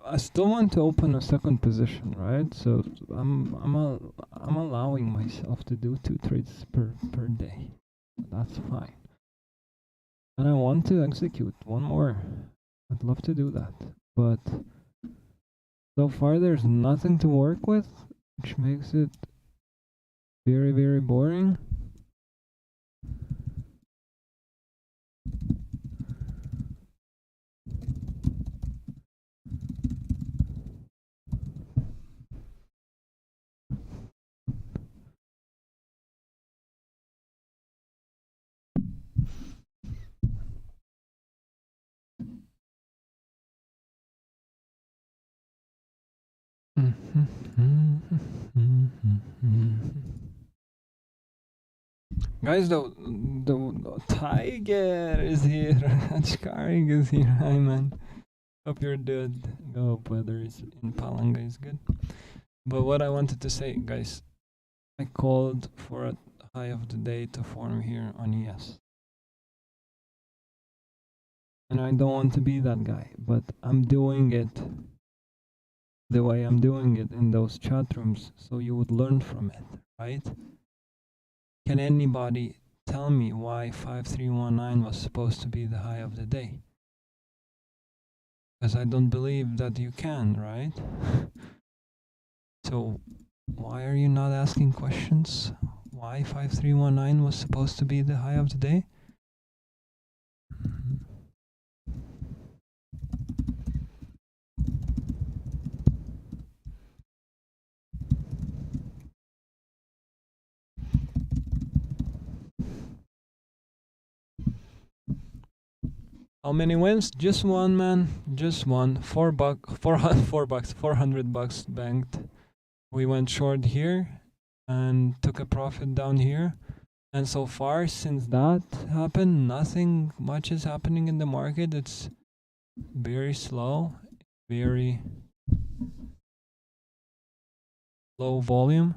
I still want to open a second position, right? So I'm allowing myself to do 2 trades per day. That's fine. And I want to execute one more. I'd love to do that, but so far there's nothing to work with, which makes it very, very boring. Guys, the tiger is here. Achkaring is here. Hi, man. Hope you're good. Hope weather is in Palanga is good. But what I wanted to say, guys, I called for a high of the day to form here on ES. And I don't want to be that guy, but I'm doing it the way I'm doing it in those chat rooms so you would learn from it, right? Can anybody tell me why 5319 was supposed to be the high of the day? Because I don't believe that you can, right? So why are you not asking questions? Why 5319 was supposed to be the high of the day? How many wins? Just one, man. Just one. $400 banked. We went short here and took a profit down here. And so far, since that happened, nothing much is happening in the market. It's very slow, very low volume.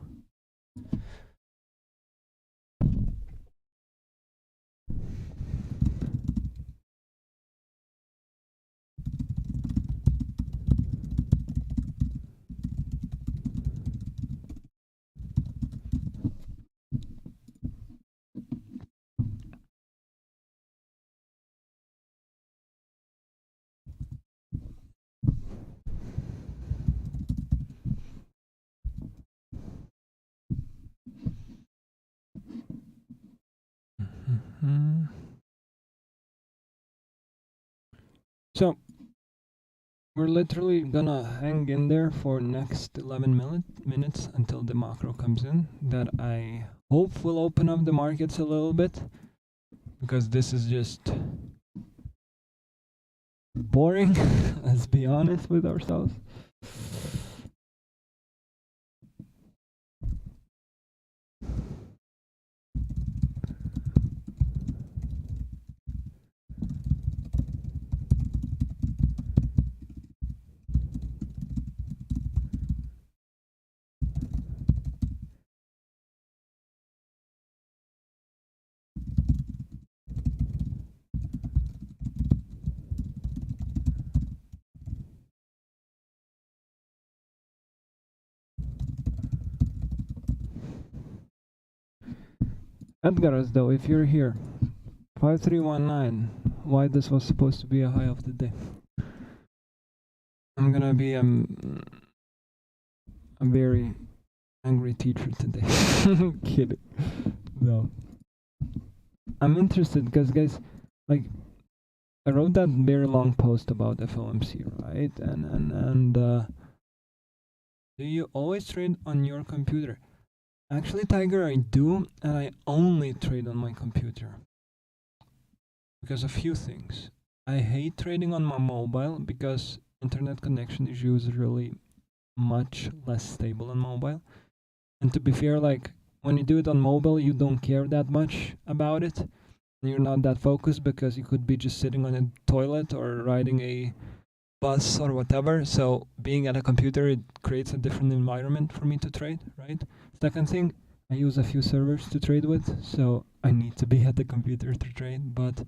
So we're literally gonna hang in there for next 11 minutes until the macro comes in, that I hope will open up the markets a little bit, because this is just boring. Let's be honest with ourselves. Edgar's though, if you're here, 5319, why this was supposed to be a high of the day? I'm gonna be a very angry teacher today. Kidding. No. I'm interested because, guys, like, I wrote that very long post about FOMC, right? And do you always trade on your computer? Actually, Tiger, I do, and I only trade on my computer. Because a few things. I hate trading on my mobile because internet connection is usually much less stable on mobile. And to be fair, like, when you do it on mobile, you don't care that much about it. And you're not that focused because you could be just sitting on a toilet or riding a bus or whatever. So being at a computer, it creates a different environment for me to trade, right? Second thing, I use a few servers to trade with, so I need to be at the computer to trade. But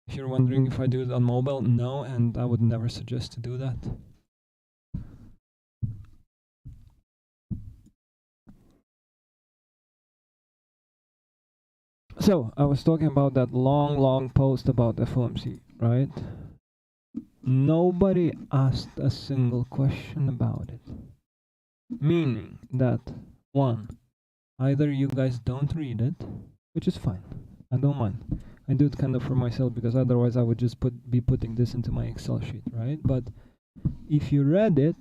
if you're wondering if I do it on mobile, no, and I would never suggest to do that. So I was talking about that long post about FOMC, right? Nobody asked a single question about it. Meaning that, one, either you guys don't read it, which is fine. I don't mind. I do it kind of for myself because otherwise I would just be putting this into my Excel sheet, right? But if you read it,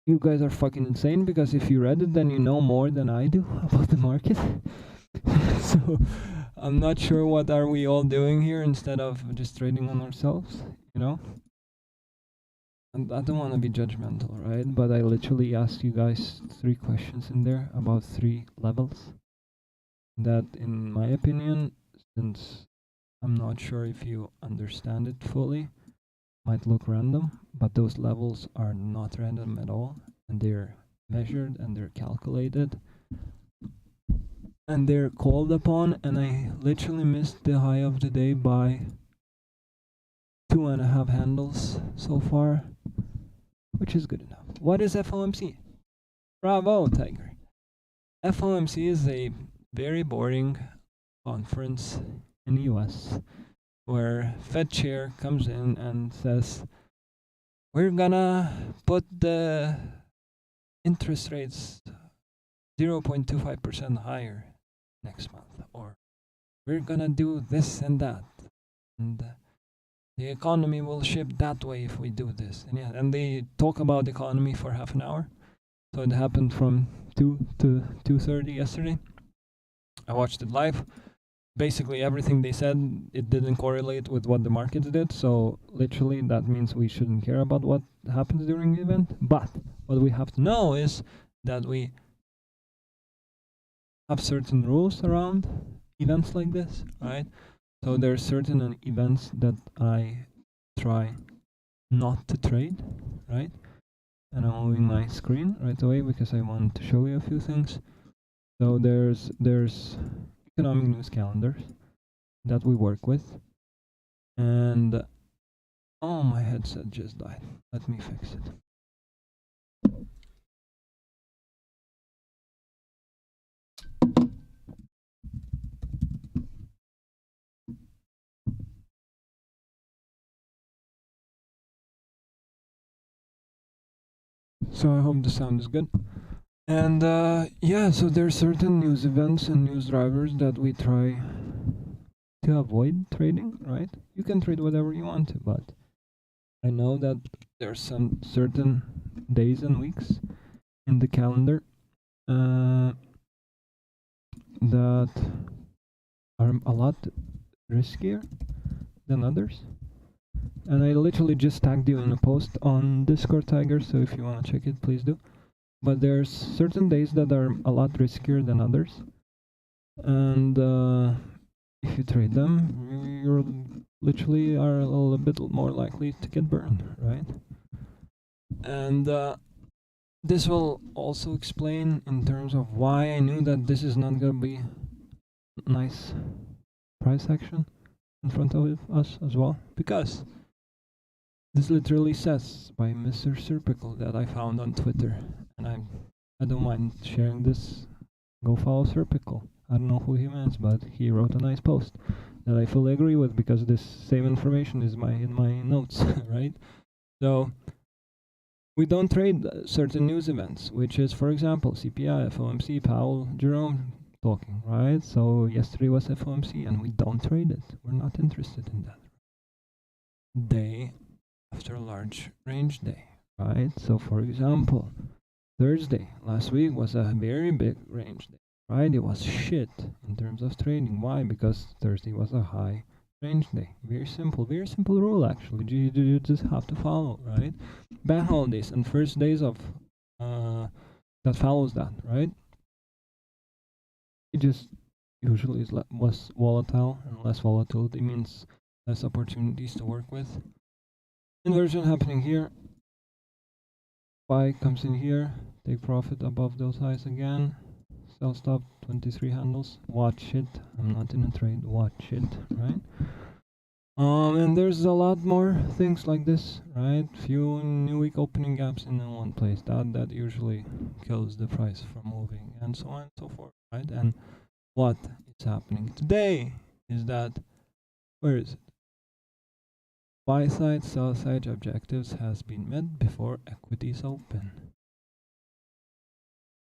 you guys are fucking insane, because if you read it, then you know more than I do about the market. So I'm not sure what are we all doing here instead of just trading on ourselves, you know? And I don't want to be judgmental, right? But I literally asked you guys 3 questions in there about 3 levels that, in my opinion, since I'm not sure if you understand it fully, might look random, but those levels are not random at all, and they're measured and they're calculated and they're called upon. And I literally missed the high of the day by 2.5 handles so far, which is good enough. What is FOMC? Bravo, Tiger. FOMC is a very boring conference in the US where Fed chair comes in and says, we're gonna put the interest rates 0.25% higher next month, or we're gonna do this and that, and the economy will shift that way if we do this. And yeah, and they talk about the economy for half an hour. So it happened from 2 to 2:30 yesterday. I watched it live. basically everything they said, it didn't correlate with what the markets did. So literally that means we shouldn't care about what happens during the event. But what we have to know is that we have certain rules around events like this, right? So there are certain events that I try not to trade, right? And I'm moving my screen right away because I want to show you a few things. So there's economic news calendars that we work with, and oh, my headset just died. Let me fix it. So I hope the sound is good. And yeah, so there are certain news events and news drivers that we try to avoid trading, right? You can trade whatever you want to, but I know that there are some certain days and weeks in the calendar that are a lot riskier than others. And I literally just tagged you in a post on Discord, Tiger, so if you want to check it, please do. But there's certain days that are a lot riskier than others. And if you trade them, you're literally are a little bit more likely to get burned, right? And this will also explain in terms of why I knew that this is not going to be nice price action in front of us as well, because this literally says by Mr. Serpical that I found on Twitter, and I don't mind sharing this. Go follow Serpical. I don't know who he means, but he wrote a nice post that I fully agree with because this same information is in my notes, right? So we don't trade certain news events, which is, for example, CPI, FOMC, Powell, Jerome talking, right? So yesterday was FOMC, and we don't trade it. We're not interested in that. Day after a large range day, right? So for example, Thursday last week was a very big range day. Friday was shit in terms of trading. Why? Because Thursday was a high range day. Very simple rule actually. You just have to follow, right? Bank holidays and first days of that follows that, right? It just usually was volatile, and less volatility means less opportunities to work with. Inversion happening here. Buy comes in here, take profit above those highs again. Sell stop 23 handles. Watch it. I'm not in a trade. Watch it, right? And there's a lot more things like this, right? Few new week opening gaps in one place. That usually kills the price from moving, and so on and so forth, right? And what is happening today is that, where is it? Buy side, sell side objectives has been met before equities open.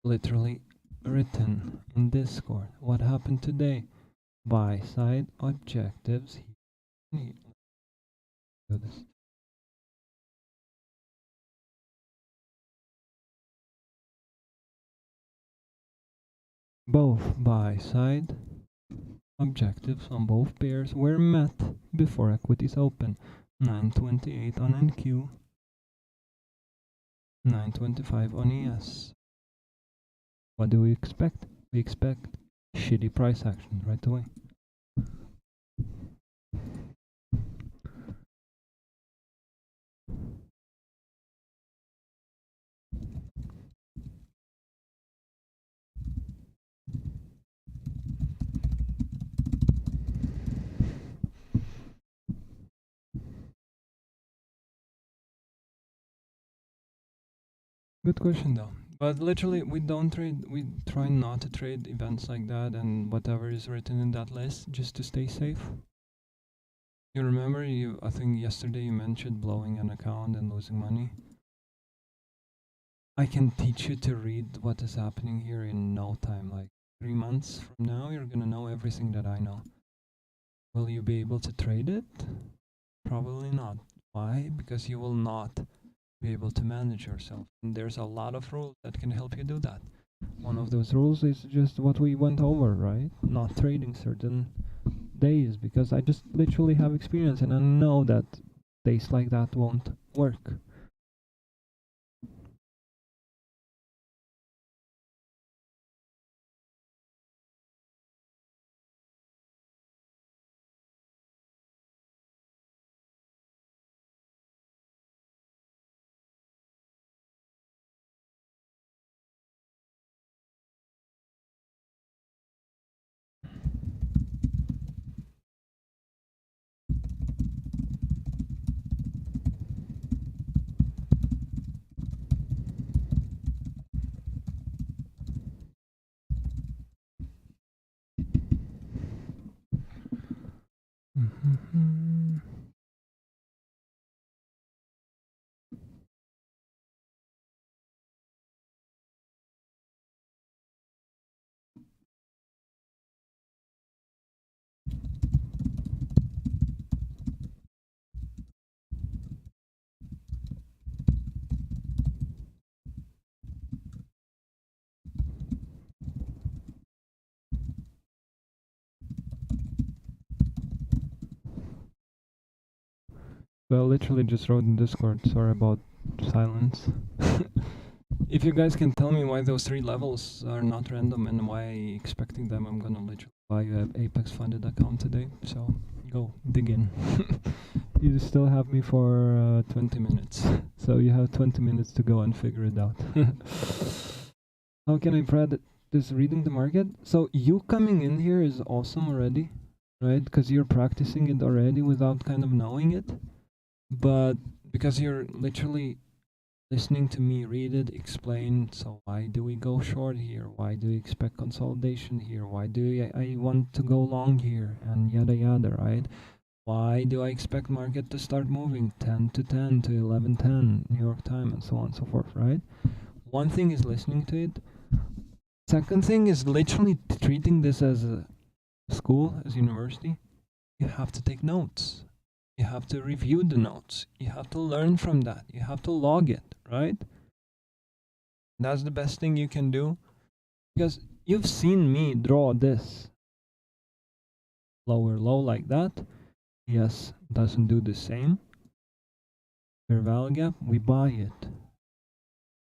Literally written in Discord. What happened today? Buy side objectives. Do this. Both buy side objectives on both pairs were met before equities open. 928 on NQ, 925 on ES. What do we expect? We expect shitty price action right away. Good question though. But literally, we don't trade. We try not to trade events like that and whatever is written in that list, just to stay safe. You remember, I think yesterday you mentioned blowing an account and losing money. I can teach you to read what is happening here in no time. Like 3 months from now, you're gonna know everything that I know. Will you be able to trade it? Probably not. Why? Because you will not be able to manage yourself. And there's a lot of rules that can help you do that. One of those rules is just what we went over, right? Not trading certain days, because I just literally have experience and I know that days like that won't work. Well, literally just wrote in Discord, sorry about silence. If you guys can tell me why those 3 levels are not random and why expecting them, I'm gonna literally buy an Apex funded account today, so go dig in. You still have me for 20 minutes, so you have 20 minutes to go and figure it out. How can I predict this reading the market? So you coming in here is awesome already, right? Because you're practicing it already without kind of knowing it. But because you're literally listening to me read it, explain, so why do we go short here? Why do we expect consolidation here? Why do I want to go long here? And yada yada, right? Why do I expect market to start moving 10 to 10 to 11:10 New York time and so on and so forth, right? One thing is listening to it. Second thing is literally treating this as a school, as university. You have to take notes. You have to review the notes. You have to learn from that. You have to log it, right? That's the best thing you can do. Because you've seen me draw this lower low like that. Yes, doesn't do the same. Fair value gap, we buy it.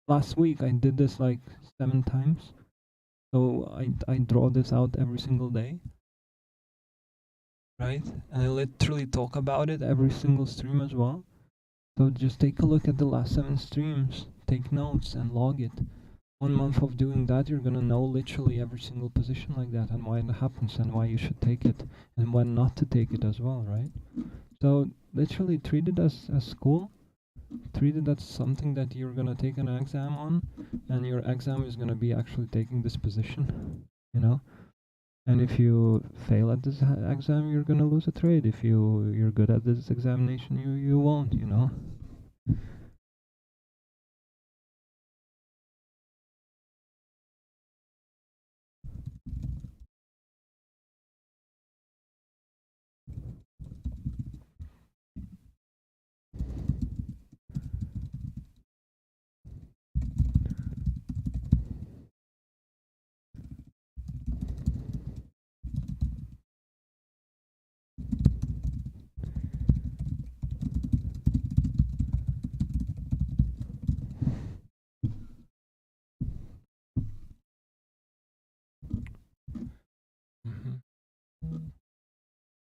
Last week I did this like 7 times. So I draw this out every single day. Right? And I literally talk about it every single stream as well. So just take a look at the last 7 streams, take notes and log it. 1 month of doing that, you're gonna know literally every single position like that and why it happens and why you should take it and when not to take it as well, right? So literally treat it as school. Treat it as something that you're gonna take an exam on, and your exam is gonna be actually taking this position, you know? And if you fail at this exam, you're gonna lose a trade. If you're good at this examination, you won't, you know.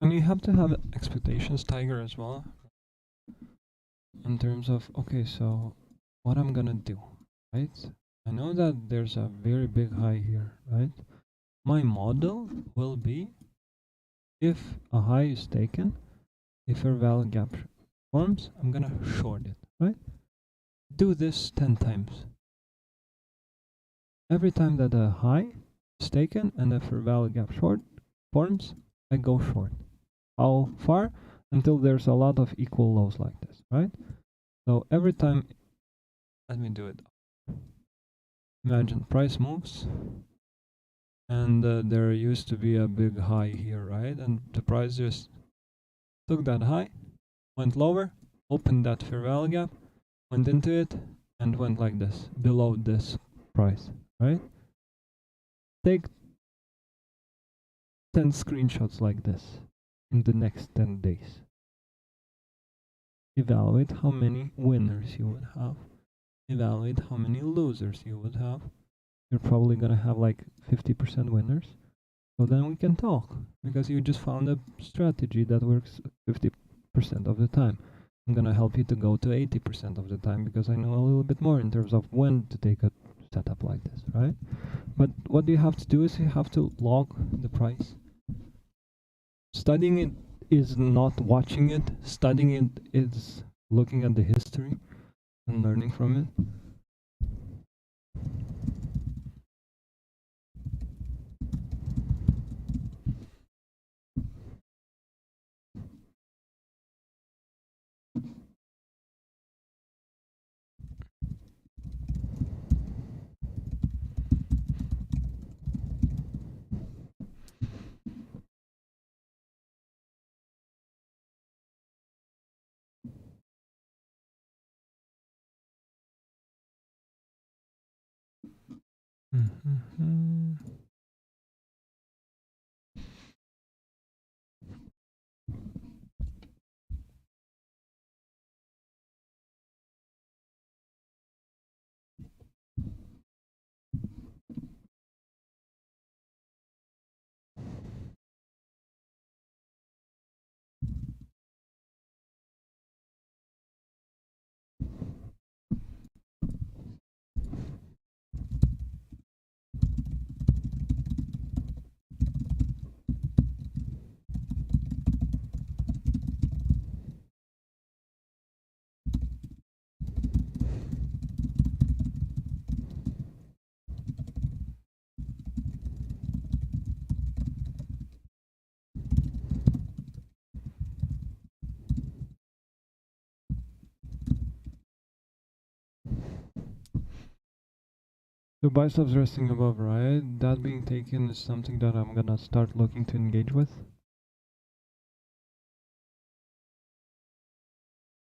And you have to have expectations, Tiger, as well. In terms of, okay, so what I'm gonna do, right? I know that there's a very big high here, right? My model will be, if a high is taken, if a value gap forms, I'm gonna short it, right? Do this 10 times. Every time that a high is taken and a fair value gap short forms, I go short. How far? Until there's a lot of equal lows like this, right? So every time, let me do it. Imagine price moves, and there used to be a big high here, right? And the price just took that high, went lower, opened that fair value gap, went into it, and went like this, below this price, right? Take 10 screenshots like this. in the next 10 days. Evaluate how many winners you would have. Evaluate how many losers you would have. You're probably gonna have like 50% winners. So then we can talk, because you just found a strategy that works 50% of the time. I'm gonna help you to go to 80% of the time, because I know a little bit more in terms of when to take a setup like this, right? But what you have to do is you have to log the price. Studying it is not watching it. Studying it is looking at the history and learning from it. Mm-hmm. So buy stops resting above, right? That being taken is something that I'm gonna start looking to engage with,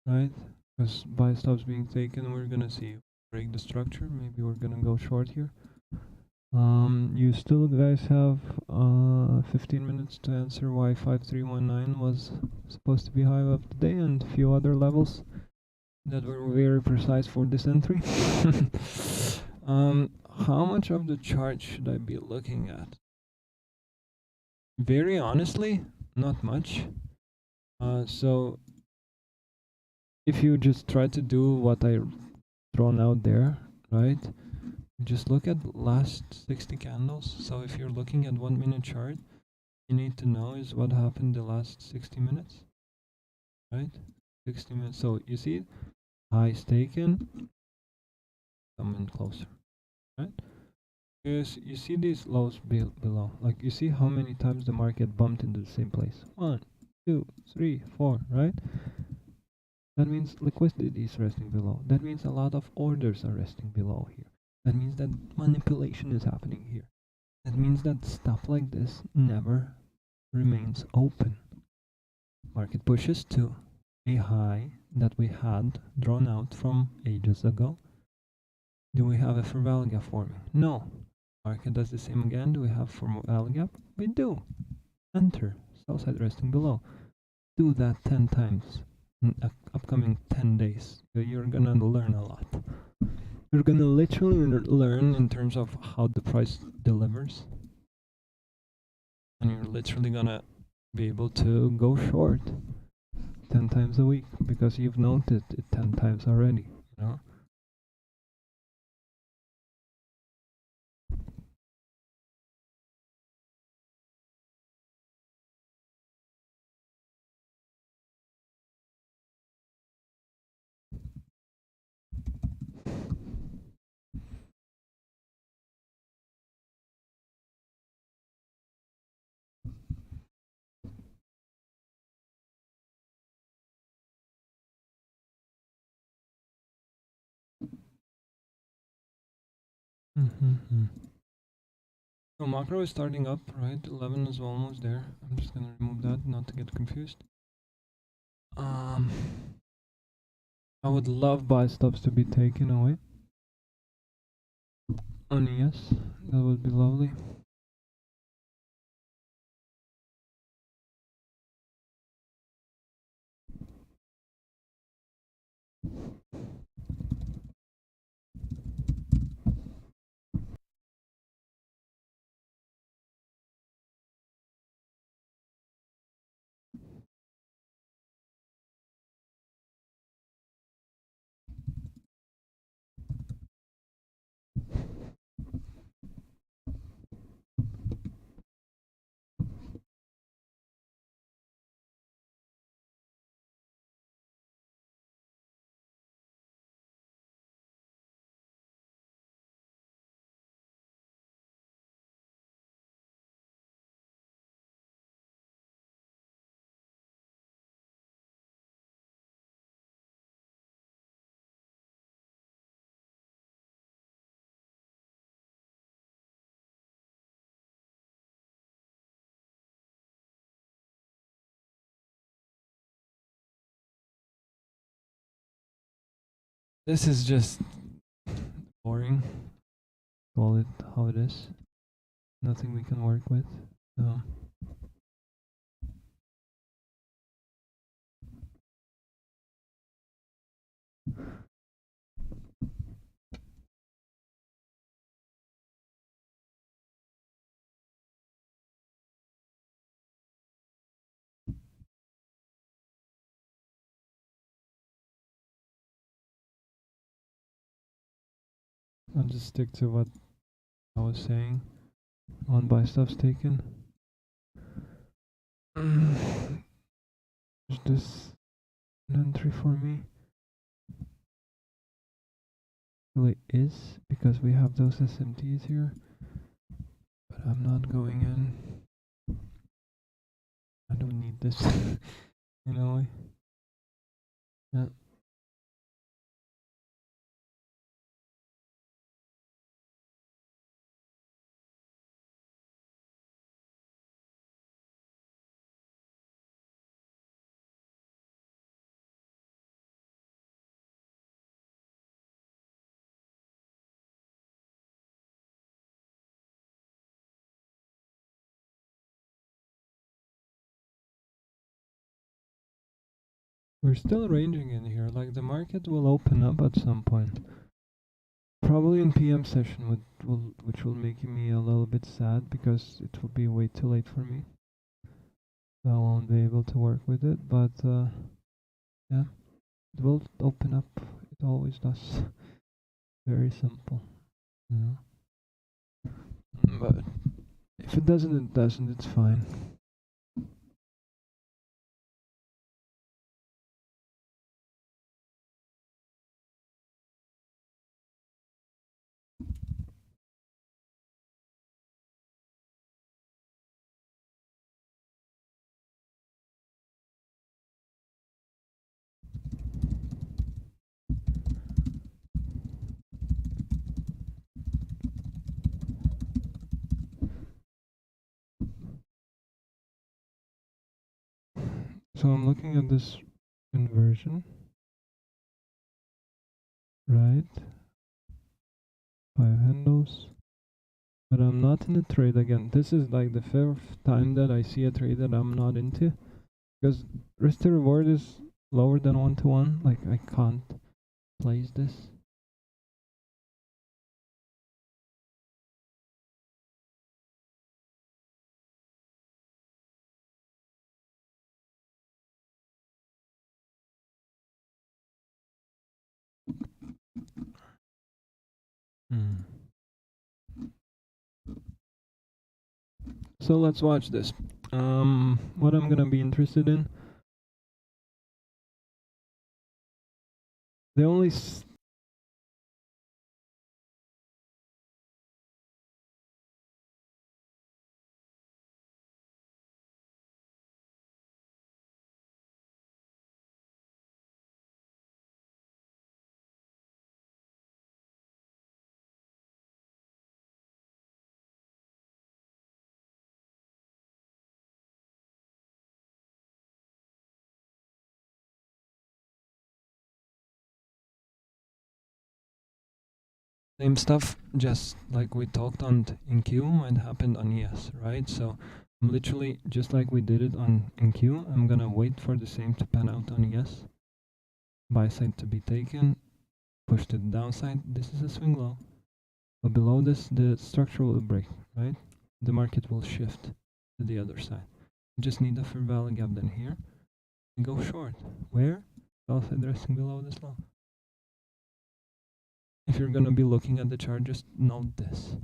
right? Because buy stops being taken, we're gonna see break the structure. Maybe we're gonna go short here. You still guys have 15 minutes to answer why 5319 was supposed to be high of the day, and a few other levels that were very precise for this entry. How much of the chart should I be looking at? Very honestly, not much. So if you just try to do what I thrown out there, right? Just look at last 60 candles. So if you're looking at 1 minute chart, you need to know is what happened the last 60 minutes, right? 60 minutes. So you see, highs taken, come in closer, right? Because you see these lows below. Like you see how many times the market bumped into the same place. 1, 2, 3, 4, right? That means liquidity is resting below. That means a lot of orders are resting below here. That means that manipulation is happening here. That means that stuff like this never remains open. Market pushes to a high that we had drawn out from ages ago. Do we have a fair value gap forming? No. Market does the same again. Do we have fair value gap? We do. Enter. Sell side resting below. Do that 10 times in upcoming 10 days. You're gonna learn a lot. You're gonna literally learn in terms of how the price delivers. And you're literally gonna be able to go short 10 times a week because you've noted it 10 times already, you know? Mm-hmm. So macro is starting up, right? 11 is almost there. I'm just gonna remove that, not to get confused. I would love buy stops to be taken away. On yes, that would be lovely. This is just boring. Call it how it is. Nothing we can work with. So I'll just stick to what I was saying. On buy stuff's taken. There's this an entry for me. Really is because we have those SMTs here, but I'm not going in. I don't need this in a way. Yeah. We're still ranging in here, like the market will open up at some point. Probably in PM session, which will make me a little bit sad because it will be way too late for me. So I won't be able to work with it, but yeah, it will open up. It always does. Very simple, you know. But if it doesn't, it doesn't. It's fine. So I'm looking at this conversion, right? 5 handles. But I'm not in a trade again. This is like the 5th time that I see a trade that I'm not into. Because risk to reward is lower than 1-to-1. Like I can't place this. So let's watch this. What I'm gonna be interested in. The only same stuff, just like we talked on in Q, might happen on ES, right? So I'm literally, just like we did it on in Q, I'm gonna wait for the same to pan out on ES. Buy side to be taken, push to the downside. This is a swing low. But below this, the structure will break, right? The market will shift to the other side. You just need a fair value gap then here and go short. Where? Downside resting below this low. If you're gonna be looking at the chart, just note this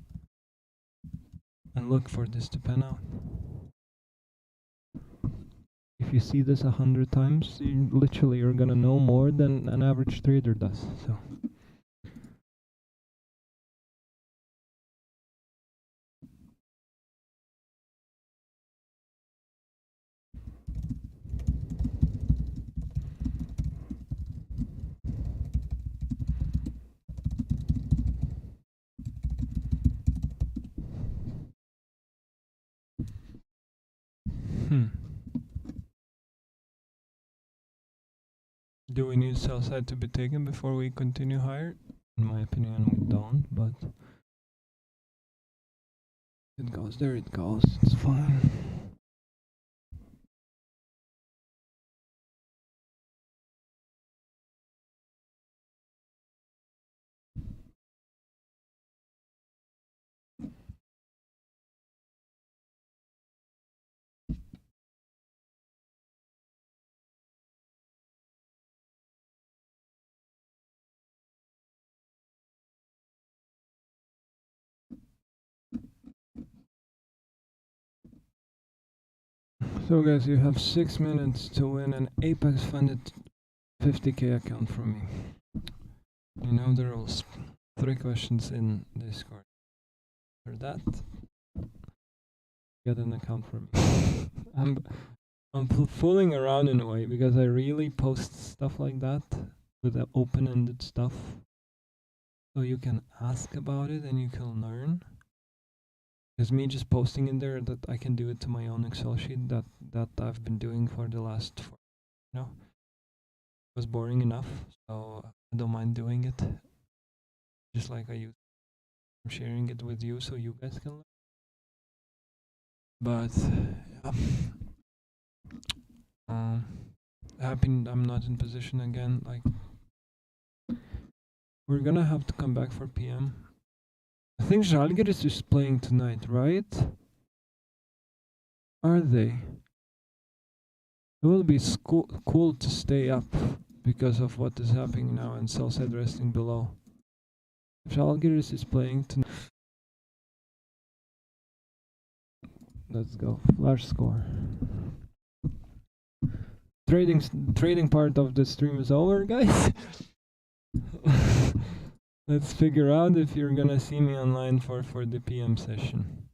and look for this to pan out. If you see this 100 times, you literally are gonna know more than an average trader does. So. Do we need sell side to be taken before we continue higher? In my opinion, we don't, but it goes there, it goes, it's fine. So guys, you have 6 minutes to win an Apex funded 50k account from me. You know the rules. 3 questions in Discord. For that, get an account from me. I'm fooling around in a way because I really post stuff like that with the open-ended stuff. So you can ask about it and you can learn. Because me just posting in there that I can do it to my own Excel sheet that I've been doing for the last 4, you know. It was boring enough, so I don't mind doing it. Just like I'm sharing it with you so you guys can learn. But yeah. Happy I'm not in position again. Like, we're gonna have to come back for PM. I think Žalgiris is playing tonight, right? Are they? It will be cool to stay up because of what is happening now and Cellside resting below. Žalgiris is playing tonight. Let's go. Flash score. Trading part of the stream is over, guys. Let's figure out if you're gonna see me online for the PM session.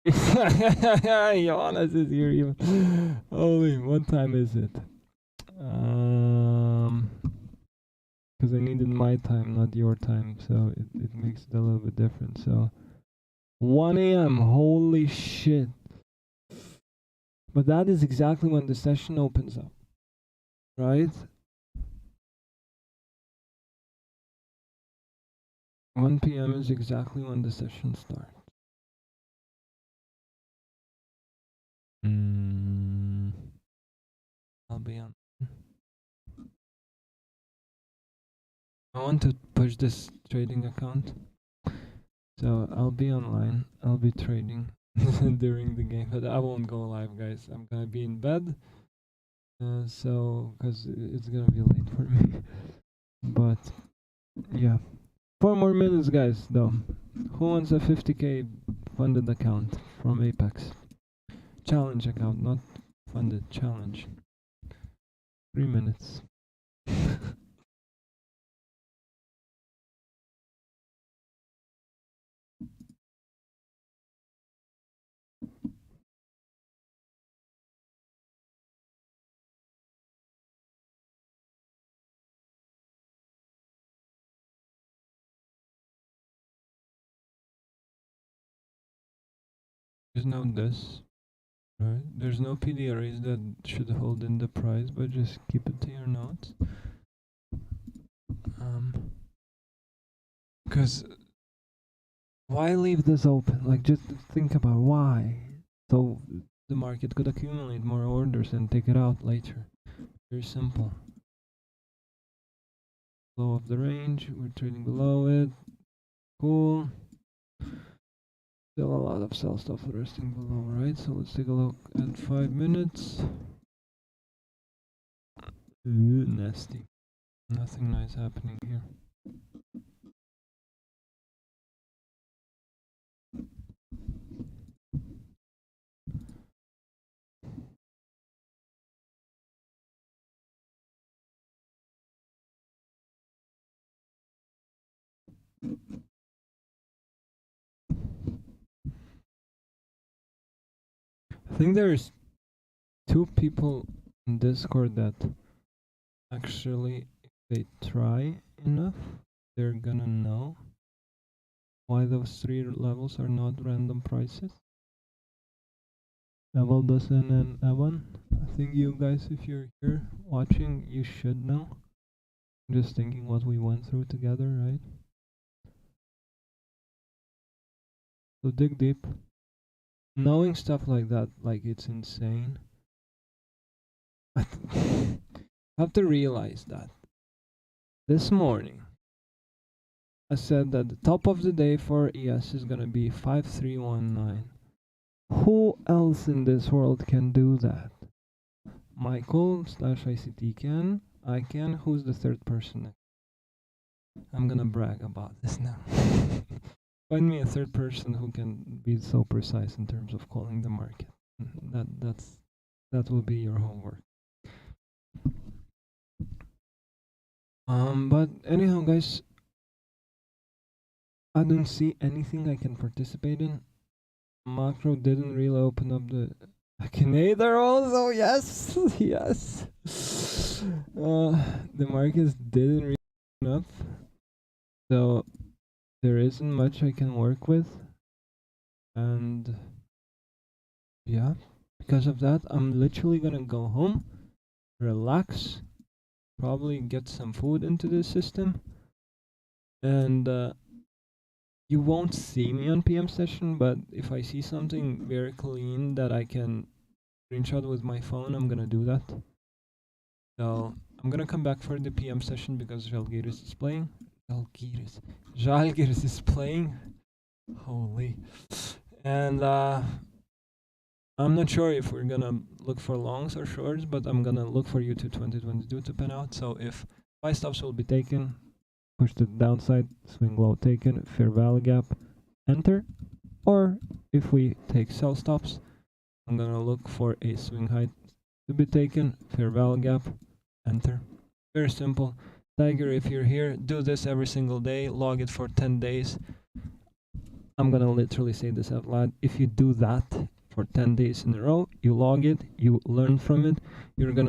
Johannes is here even. Holy, what time is it? Because I needed my time, not your time, so it makes it a little bit different. So 1 a.m. Holy shit! But that is exactly when the session opens up, right? 1 p.m. is exactly when the session starts. I'll be on. I want to push this trading account, so I'll be online. I'll be trading during the game, but I won't go live, guys. I'm gonna be in bed, so because it's gonna be late for me. But yeah, 4 more minutes, guys. Though, who wants a 50k funded account from Apex? Challenge account, not funded. Challenge. 3 minutes. There's no this. Right. There's no PDRAs that should hold in the price, but just keep it to your notes. Because why leave this open? Like, just think about why. So the market could accumulate more orders and take it out later. Very simple. Low of the range, we're trading below it. Cool. Still a lot of sell stuff resting below, right? So let's take a look at 5 minutes. Ooh, nasty. Nothing nice happening here. I think there's 2 people in Discord that actually, if they try enough, they're gonna know why those 3 levels are not random prices. Evaldosen and Evan. I think you guys, if you're here watching, you should know. Just thinking what we went through together, right? So dig deep. Knowing stuff like that, like it's insane. I have to realize that this morning I said that the top of the day for ES is gonna be 5319. Who else in this world can do that? Michael slash ICT can. I can. Who's the third person? I'm gonna brag about this now. Find me a third person who can be so precise in terms of calling the market. That will be your homework. But anyhow, guys, I don't see anything I can participate in. Macro didn't really open up the Canada also, yes, yes. The markets didn't really open up, so there isn't much I can work with, and yeah, because of that, I'm literally gonna go home, relax, probably get some food into the system, and you won't see me on PM session, but if I see something very clean that I can screenshot with my phone, I'm gonna do that. So I'm gonna come back for the PM session because Žalgiris is playing. Žalgiris is playing. Holy. And I'm not sure if we're gonna look for longs or shorts, but I'm gonna look for YouTube 2022 to pan out. So if buy stops will be taken, push to the downside, swing low taken, fair value gap, enter. Or if we take sell stops, I'm gonna look for a swing high to be taken, fair value gap, enter. Very simple. Tiger, if you're here, do this every single day, log it for 10 days. I'm gonna literally say this out loud. If you do that for 10 days in a row, you log it, you learn from it, you're gonna